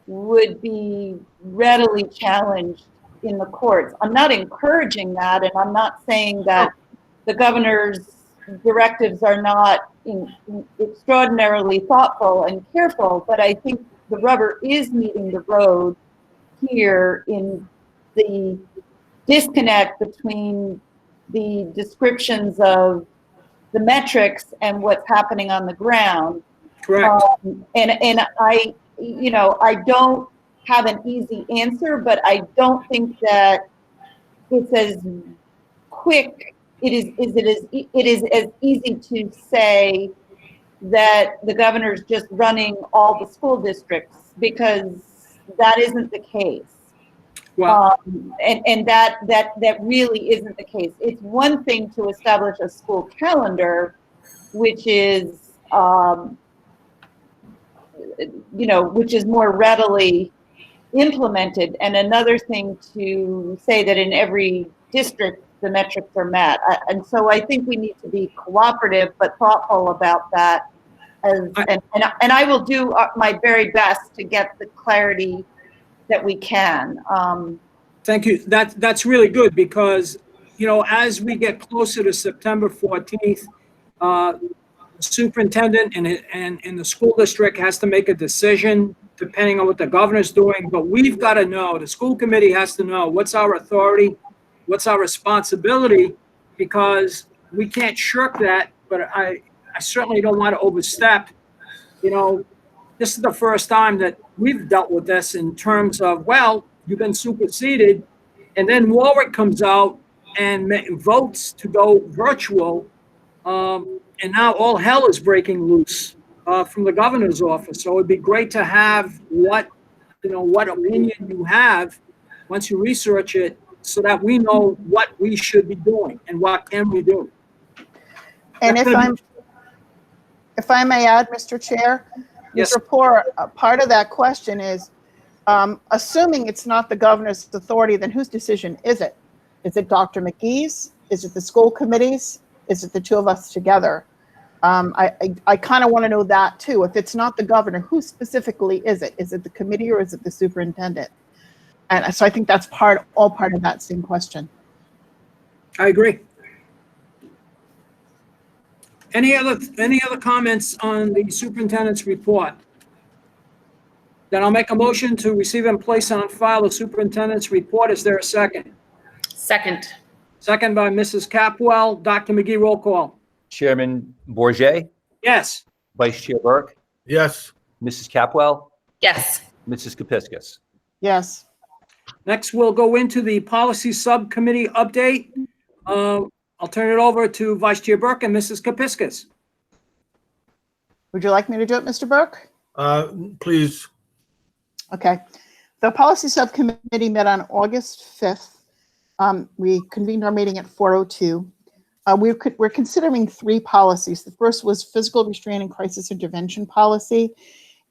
would be readily challenged in the courts. I'm not encouraging that, and I'm not saying that the governor's directives are not extraordinarily thoughtful and careful, but I think the rubber is meeting the road here in the disconnect between the descriptions of the metrics and what's happening on the ground. Correct. And I don't have an easy answer, but I don't think that it's as quick. It is as easy to say that the governor's just running all the school districts, because that isn't the case. Well, And that really isn't the case. It's one thing to establish a school calendar, which is which is more readily implemented, and another thing to say that in every district the metrics are met. And so I think we need to be cooperative but thoughtful about that. And I will do my very best to get the clarity that we can. thank you. That's really good, because, as we get closer to September 14th, the superintendent and the school district has to make a decision depending on what the governor's doing. But we've got to know, the school committee has to know what's our authority, what's our responsibility, because we can't shirk that. But I certainly don't want to overstep. This is the first time that we've dealt with this in terms of, well, you've been superseded, and then Warwick comes out and votes to go virtual, and now all hell is breaking loose from the governor's office. So it'd be great to have what opinion you have once you research it, so that we know what we should be doing and what can we do. And if I may add, Mr. Chair, Yes. Mr. Rapport, part of that question is, assuming it's not the governor's authority, then whose decision is it? Is it Dr. McGee's? Is it the school committee's? Is it the two of us together? I kind of want to know that too. If it's not the governor, who specifically is it? Is it the committee or is it the superintendent? And so I think that's all part of that same question. I agree. Any other comments on the superintendent's report? Then I'll make a motion to receive and place on file the superintendent's report. Is there a second? Second. Second by Mrs. Capwell. Dr. McGee, roll call. Chairman Bourget, Yes. Vice Chair Burke, Yes. Mrs. Capwell, Yes. Mrs. Kepiscus. Yes. Next, we'll go into the policy subcommittee update. I'll turn it over to Vice Chair Burke and Mrs. Kepiscus. Would you like me to do it, Mr. Burke? Please. Okay. The policy subcommittee met on August 5th. We convened our meeting at 4:02. We're considering 3 policies. The first was physical restraint and crisis intervention policy.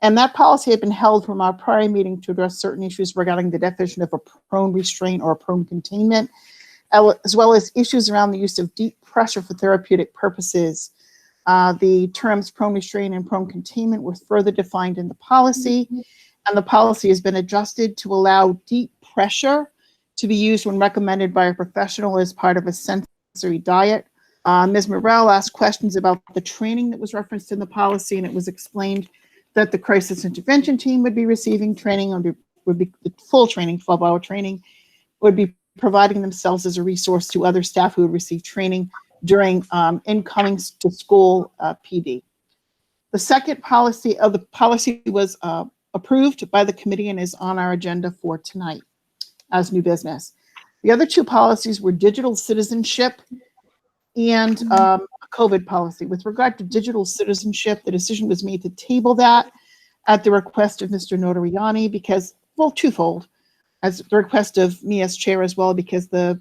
And that policy had been held from our prior meeting to address certain issues regarding the definition of a prone restraint or a prone containment, as well as issues around the use of deep pressure for therapeutic purposes. The terms prone restraint and prone containment were further defined in the policy, and the policy has been adjusted to allow deep pressure to be used when recommended by a professional as part of a sensory diet. Ms. Morrell asked questions about the training that was referenced in the policy, and it was explained that the crisis intervention team would be receiving training, would be the full training, 12-hour training, would be providing themselves as a resource to other staff who would receive training during incoming to school PD. The second policy of the policy was approved by the committee and is on our agenda for tonight as new business. The other 2 policies were digital citizenship and a COVID policy. With regard to digital citizenship, the decision was made to table that at the request of Mr. Notariani because, well, twofold, as the request of me as chair as well, because the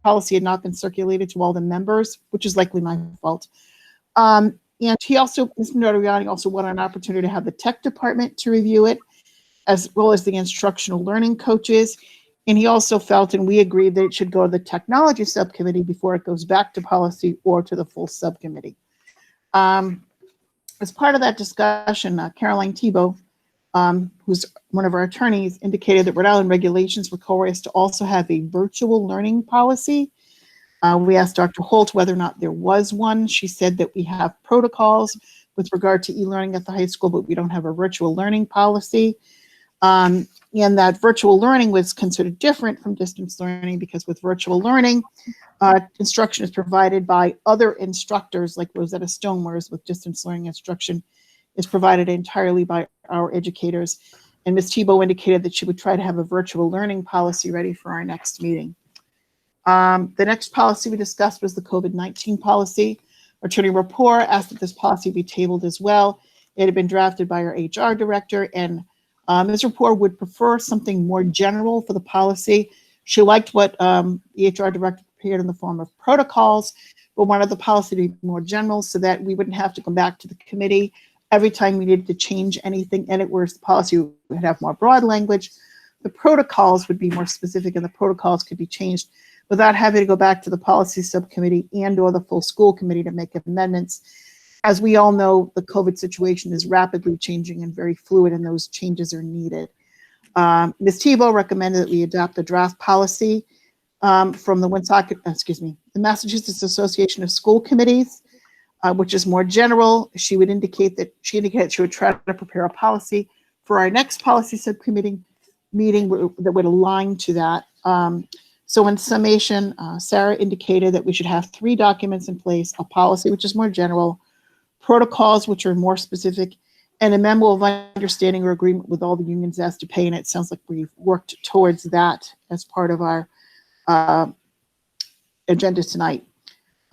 policy had not been circulated to all the members, which is likely my fault. And he also, Mr. Notariani also wanted an opportunity to have the tech department to review it, as well as the instructional learning coaches. And he also felt, and we agreed, that it should go to the technology subcommittee before it goes back to policy or to the full subcommittee. As part of that discussion, Caroline Thibault, who's one of our attorneys, indicated that Rhode Island regulations require us to also have a virtual learning policy. We asked Dr. Holt whether or not there was one. She said that we have protocols with regard to e-learning at the high school, but we don't have a virtual learning policy. And that virtual learning was considered different from distance learning because with virtual learning, instruction is provided by other instructors like Rosetta Stone, whereas with distance learning instruction is provided entirely by our educators. And Ms. Thibault indicated that she would try to have a virtual learning policy ready for our next meeting. The next policy we discussed was the COVID-19 policy. Attorney Rapport asked that this policy be tabled as well. It had been drafted by our HR director, and Ms. Rapport would prefer something more general for the policy. She liked what the HR director prepared in the form of protocols, but wanted the policy to be more general so that we wouldn't have to come back to the committee every time we needed to change anything in it, whereas the policy would have more broad language. The protocols would be more specific, and the protocols could be changed without having to go back to the policy subcommittee and or the full school committee to make amendments. As we all know, the COVID situation is rapidly changing and very fluid, and those changes are needed. Ms. Thibault recommended that we adopt a draft policy from the Woonsocket, the Massachusetts Association of School Committees, which is more general. She indicated that she would try to prepare a policy for our next policy subcommittee meeting that would align to that. So in summation, Sarah indicated that we should have 3 documents in place: a policy, which is more general, protocols, which are more specific, and a memo of understanding or agreement with all the unions as to pay. And it sounds like we've worked towards that as part of our agenda tonight.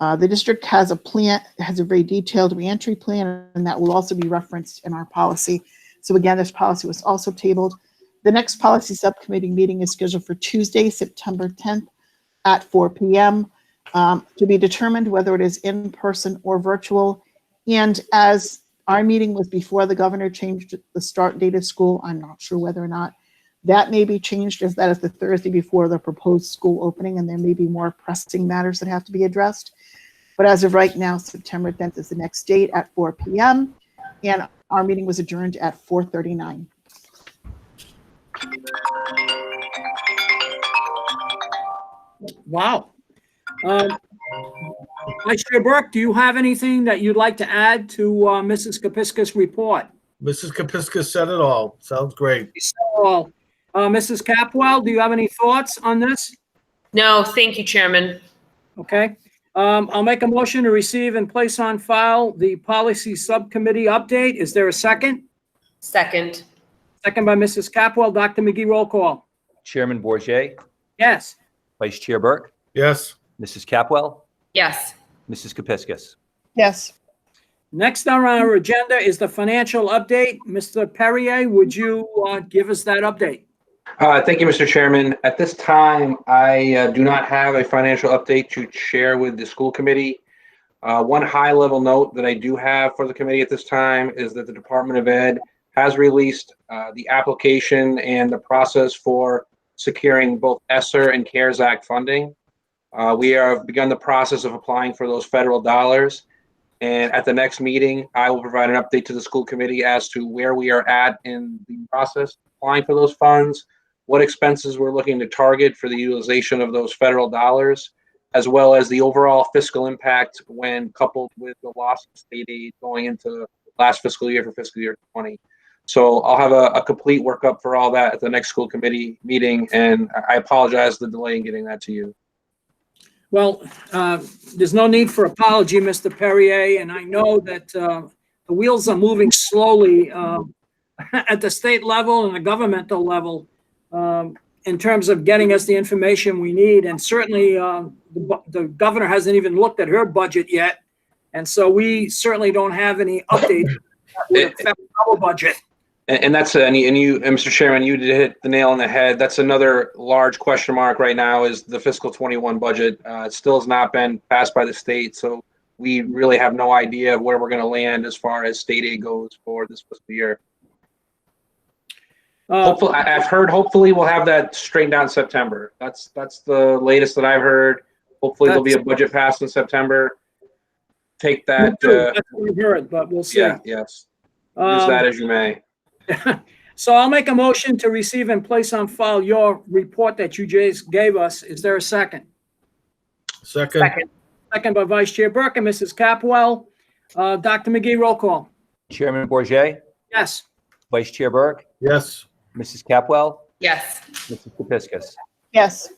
The district has a plan, has a very detailed reentry plan, and that will also be referenced in our policy. So again, this policy was also tabled. The next policy subcommittee meeting is scheduled for Tuesday, September 10th at 4 p.m. To be determined whether it is in person or virtual. And as our meeting was before the governor changed the start date of school, I'm not sure whether or not that may be changed, as that is the Thursday before the proposed school opening, and there may be more pressing matters that have to be addressed. But as of right now, September 10th is the next date at 4 p.m. And our meeting was adjourned at 4:39. Wow. Vice Chair Burke, do you have anything that you'd like to add to Mrs. Kepiscus' report? Mrs. Kepiscus said it all. Sounds great. Mrs. Capwell, do you have any thoughts on this? No, thank you, Chairman. Okay. I'll make a motion to receive and place on file the policy subcommittee update. Is there a second? Second. Second by Mrs. Capwell. Dr. McGee, roll call. Chairman Bourget, Yes. Vice Chair Burke, Yes. Mrs. Capwell, Yes. Mrs. Kepiscus. Yes. Next on our agenda is the financial update. Mr. Perrier, would you give us that update? Thank you, Mr. Chairman. At this time, I do not have a financial update to share with the school committee. One high-level note that I do have for the committee at this time is that the Department of Ed has released the application and the process for securing both ESSER and CARES Act funding. We have begun the process of applying for those federal dollars. And at the next meeting, I will provide an update to the school committee as to where we are at in the process of applying for those funds, what expenses we're looking to target for the utilization of those federal dollars, as well as the overall fiscal impact when coupled with the loss of state aid going into last fiscal year for fiscal year 20. So I'll have a complete workup for all that at the next school committee meeting, and I apologize for the delay in getting that to you. Well, there's no need for apology, Mr. Perrier, and I know that the wheels are moving slowly at the state level and the governmental level in terms of getting us the information we need. And certainly the governor hasn't even looked at her budget yet. And so we certainly don't have any updates that would affect our budget. And that's and you, Mr. Chairman, you did hit the nail on the head. That's another large question mark right now is the fiscal 21 budget. It still has not been passed by the state, so we really have no idea where we're going to land as far as state aid goes for this fiscal year. Hopefully, I've heard. Hopefully, we'll have that straightened out in September. That's the latest that I've heard. Hopefully, there'll be a budget passed in September. Take that. That's what we've heard, but we'll see. Yeah. Yes. Use that as you may. So I'll make a motion to receive and place on file your report that you just gave us. Is there a second? Second. Second by Vice Chair Burke and Mrs. Capwell. Dr. McGee, roll call. Chairman Bourget, Yes. Vice Chair Burke, Yes. Mrs. Capwell, Yes. Mrs. Kepiscus. Yes.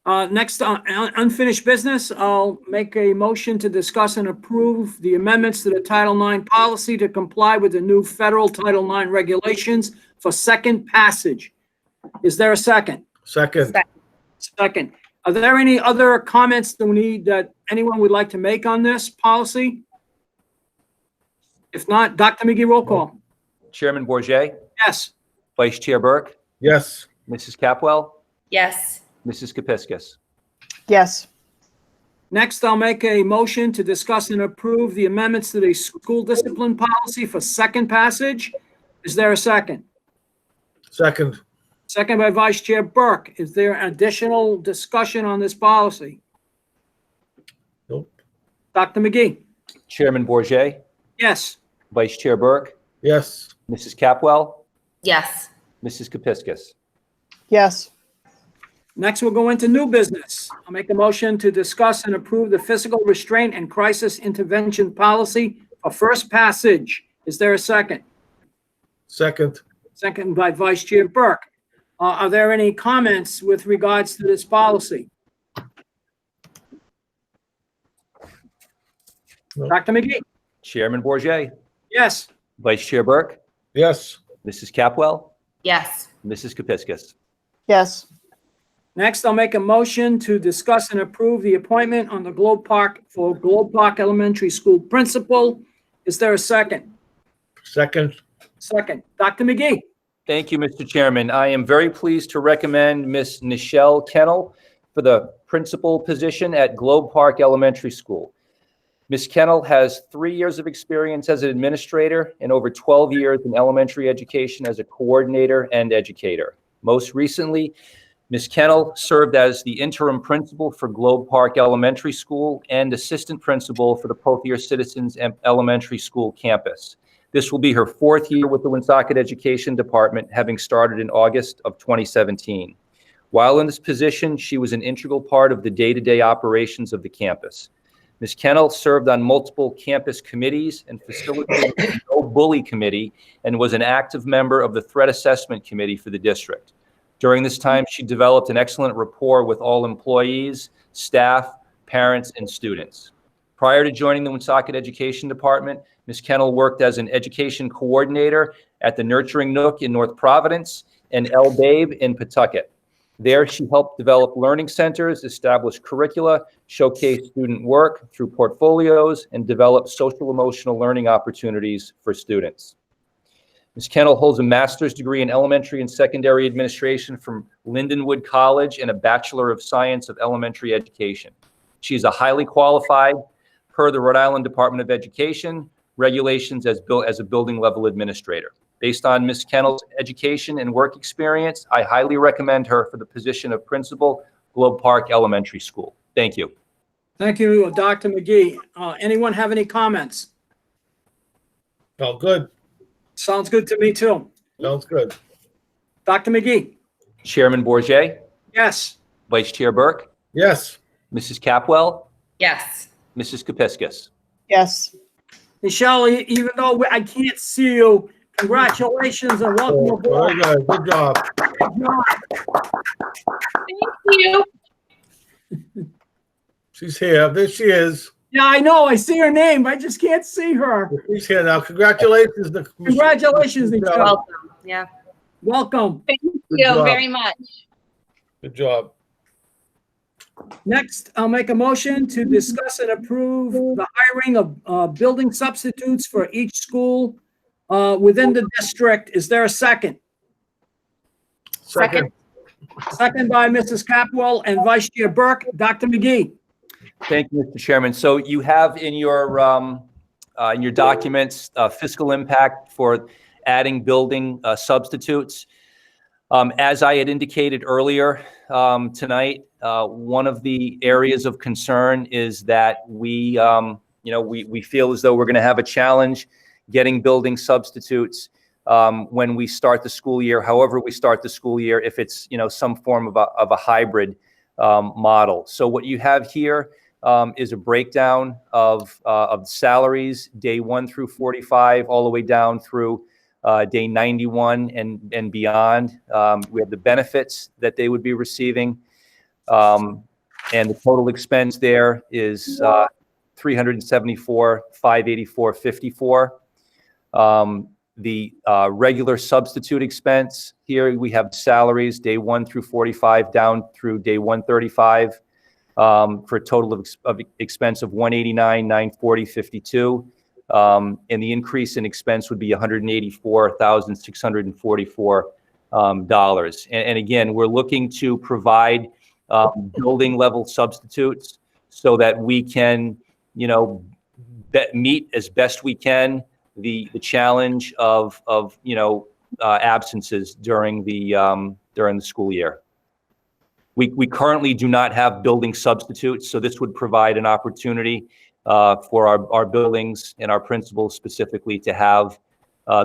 Next, unfinished business, I'll make a motion to discuss and approve the amendments to the Title IX policy to comply with the new federal Title IX regulations for second passage. Is there a second? Second. Second. Are there any other comments that anyone would like to make on this policy? If not, Dr. McGee, roll call. Chairman Bourget, Yes. Vice Chair Burke, Yes. Mrs. Capwell, Yes. Mrs. Kepiscus. Yes. Next, I'll make a motion to discuss and approve the amendments to the school discipline policy for second passage. Is there a second? Second. Second by Vice Chair Burke. Is there additional discussion on this policy? Nope. Dr. McGee? Chairman Bourget, Yes. Vice Chair Burke, Yes. Mrs. Capwell, Yes. Mrs. Kepiscus. Yes. Next, we'll go into new business. I'll make a motion to discuss and approve the physical restraint and crisis intervention policy for first passage. Is there a second? Second. Second by Vice Chair Burke. Are there any comments with regards to this policy? No. Dr. McGee? Chairman Bourget, Yes. Vice Chair Burke, Yes. Mrs. Capwell, Yes. Mrs. Kepiscus. Yes. Next, I'll make a motion to discuss and approve the appointment on the Globe Park Elementary School principal. Is there a second? Second. Second. Dr. McGee? Thank you, Mr. Chairman. I am very pleased to recommend Miss Nichelle Kennel for the principal position at Globe Park Elementary School. Ms. Kennel has 3 years of experience as an administrator and over 12 years in elementary education as a coordinator and educator. Most recently, Ms. Kennel served as the interim principal for Globe Park Elementary School and assistant principal for the Pothier Citizens Elementary School campus. This will be her 4th year with the Woonsocket Education Department, having started in August of 2017. While in this position, she was an integral part of the day-to-day operations of the campus. Ms. Kennel served on multiple campus committees and facilitated the No Bully Committee and was an active member of the Threat Assessment Committee for the district. During this time, she developed an excellent rapport with all employees, staff, parents, and students. Prior to joining the Woonsocket Education Department, Ms. Kennel worked as an education coordinator at the Nurturing Nook in North Providence and El Babe in Pawtucket. There, she helped develop learning centers, establish curricula, showcase student work through portfolios, and develop social emotional learning opportunities for students. Ms. Kennel holds a master's degree in elementary and secondary administration from Lindenwood College and a Bachelor of Science of Elementary Education. She is a highly qualified, per the Rhode Island Department of Education regulations, as a building level administrator. Based on Ms. Kennel's education and work experience, I highly recommend her for the position of principal, Globe Park Elementary School. Thank you. Thank you, Dr. McGee. Anyone have any comments? Oh, good. Sounds good to me too. Sounds good. Dr. McGee? Chairman Bourget, Yes. Vice Chair Burke, Yes. Mrs. Capwell, Yes. Mrs. Kepiscus. Yes. Michelle, even though I can't see you, congratulations and welcome Oh, aboard. very good. Good job. Thank you. She's here. There she is. Yeah, I know. I see her name. I just can't see her. She's here now. Congratulations. Congratulations, Good Michelle. job. Welcome. Yeah. Welcome. Thank Good you job. very much. Good job. Next, I'll make a motion to discuss and approve the hiring of building substitutes for each school within the district. Is there a second? Second. Second by Mrs. Capwell and Vice Chair Burke. Dr. McGee? Thank you, Mr. Chairman. So you have in your documents fiscal impact for adding building substitutes. As I had indicated earlier tonight, one of the areas of concern is that we feel as though we're going to have a challenge getting building substitutes when we start the school year, however we start the school year, if it's some form of a hybrid model. So what you have here is a breakdown of salaries, day 1 through 45, all the way down through day 91 and beyond. We have the benefits that they would be receiving, and the total expense there is $374,584.54. The regular substitute expense here, we have salaries day 1 through 45 down through day 135 for a total of expense of $189,940.52. And the increase in expense would be $184,644. And again, we're looking to provide building level substitutes so that we can, meet as best we can the challenge of absences during the school year. We currently do not have building substitutes, so this would provide an opportunity for our buildings and our principals specifically to have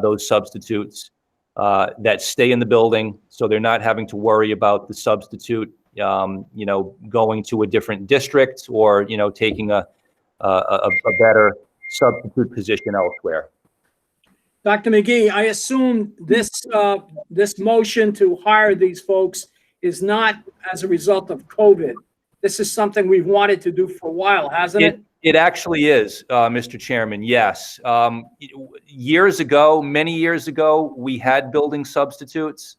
those substitutes that stay in the building, so they're not having to worry about the substitute, going to a different district or taking a better substitute position elsewhere. Dr. McGee, I assume this motion to hire these folks is not as a result of COVID. This is something we've wanted to do for a while, hasn't it? It actually is, Mr. Chairman, yes. Many years ago, we had building substitutes,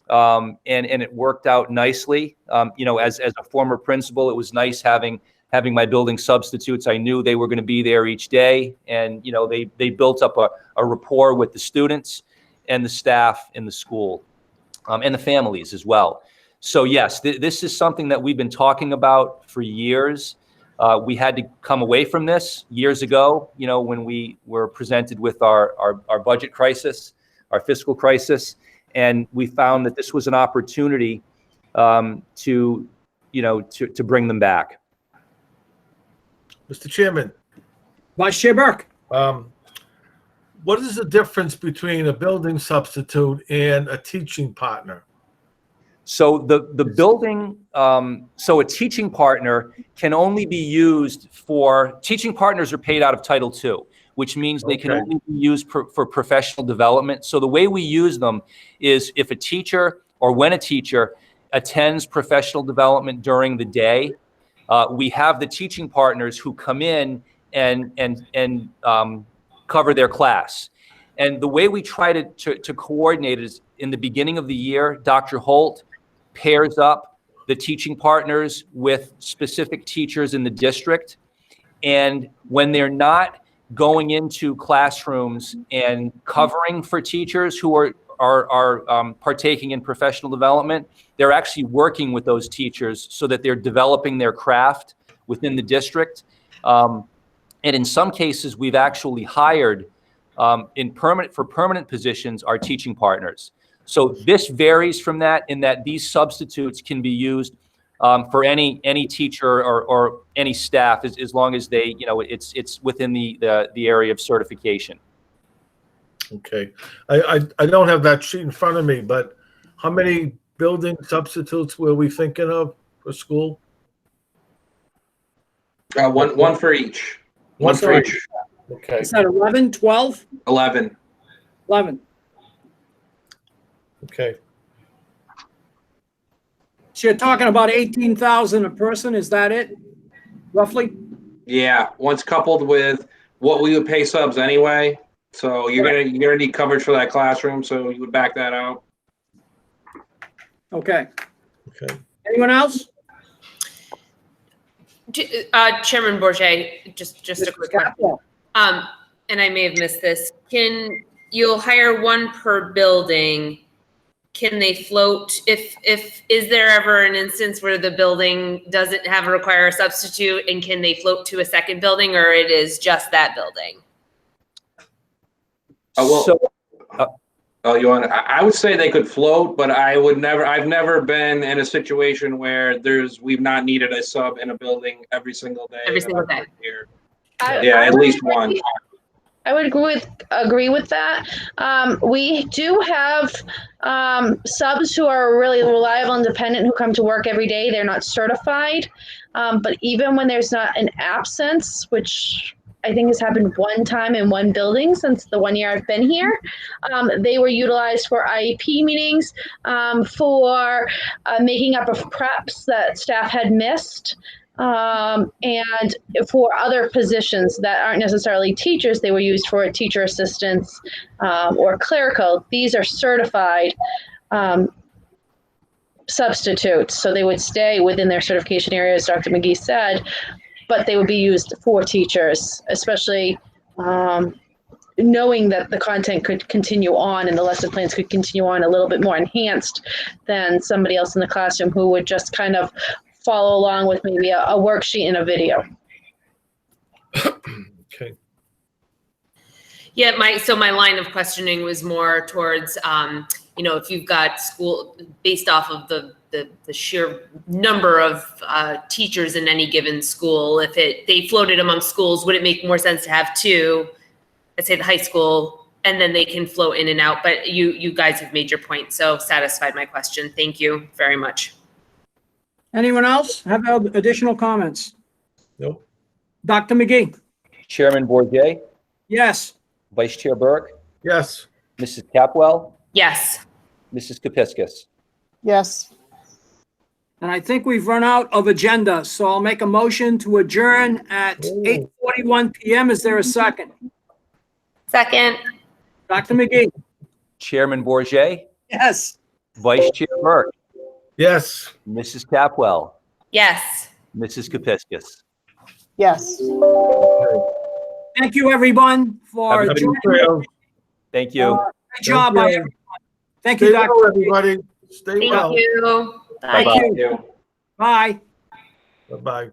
and it worked out nicely. As a former principal, it was nice having my building substitutes. I knew they were going to be there each day, and they built up a rapport with the students and the staff in the school, and the families as well. So yes, this is something that we've been talking about for years. We had to come away from this years ago, when we were presented with our budget crisis, our fiscal crisis, and we found that this was an opportunity to bring them back. Mr. Chairman, Vice Chair Burke? what is the difference between a building substitute and a teaching partner? So the building, so a teaching partner can only be used for, teaching partners are paid out of Title II, which means they can only be used for professional development. So the way we use them is if a teacher or when a teacher attends professional development during the day, we have the teaching partners who come in and cover their class. And the way we try to coordinate in the beginning of the year, Dr. Holt pairs up the teaching partners with specific teachers in the district. And when they're not going into classrooms and covering for teachers who are partaking in professional development, they're actually working with those teachers so that they're developing their craft within the district. And in some cases, we've actually hired for permanent positions our teaching partners. So this varies from that in that these substitutes can be used for any teacher or any staff as long as they, it's within the area of certification. Okay. I don't have that sheet in front of me, but how many building substitutes were we thinking of for school? One for each. One for each. Okay. Is that 11, 12? 11. 11. Okay. So you're talking about 18,000 a person, is that it, roughly? Yeah, once coupled with what we would pay subs anyway. So you're gonna need coverage for that classroom, so you would back that out. Okay. Okay. Anyone else? Chairman Bourget, just a quick one. And I may have missed this. You'll hire one per building? Can they float is there ever an instance where the building doesn't require a substitute, and can they float to a second building, or it is just that building? I would say they could float, but I've never been in a situation where we've not needed a sub in a building every single day. Every single day. Yeah, at least one. I would agree with that. We do have subs who are really reliable and dependent who come to work every day. They're not certified, but even when there's not an absence, which I think has happened one time in one building since the 1 year I've been here, they were utilized for IEP meetings, for making up of preps that staff had missed. And for other positions that aren't necessarily teachers, they were used for teacher assistants or clerical. These are certified substitutes, so they would stay within their certification area, as Dr. McGee said, but they would be used for teachers, especially knowing that the content could continue on and the lesson plans could continue on a little bit more enhanced than somebody else in the classroom who would just kind of follow along with maybe a worksheet and a video. Okay. Yeah, my line of questioning was more towards, if you've got school based off of the sheer number of teachers in any given school, if they floated among schools, would it make more sense to have two, let's say the high school, and then they can float in and out? But you guys have made your point, so satisfied my question. Thank you very much. Anyone else have additional comments? Nope. Dr. McGee? Chairman Bourget, Yes. Vice Chair Burke, Yes. Mrs. Capwell, Yes. Mrs. Kepiscus. Yes. And I think we've run out of agenda, so I'll make a motion to adjourn at 8:41 p.m. Is there a second? Second. Dr. McGee? Chairman Bourget, Yes. Vice Chair Burke, Yes. Mrs. Capwell, Yes. Mrs. Kepiscus. Yes. Thank you, everyone, for Have a good joining. Thank you. Great job by you. everyone. Thank you, Stay Dr. well, McGee. everybody. Stay Thank well. you. Bye. Thank you. Thank you. Bye. Bye-bye.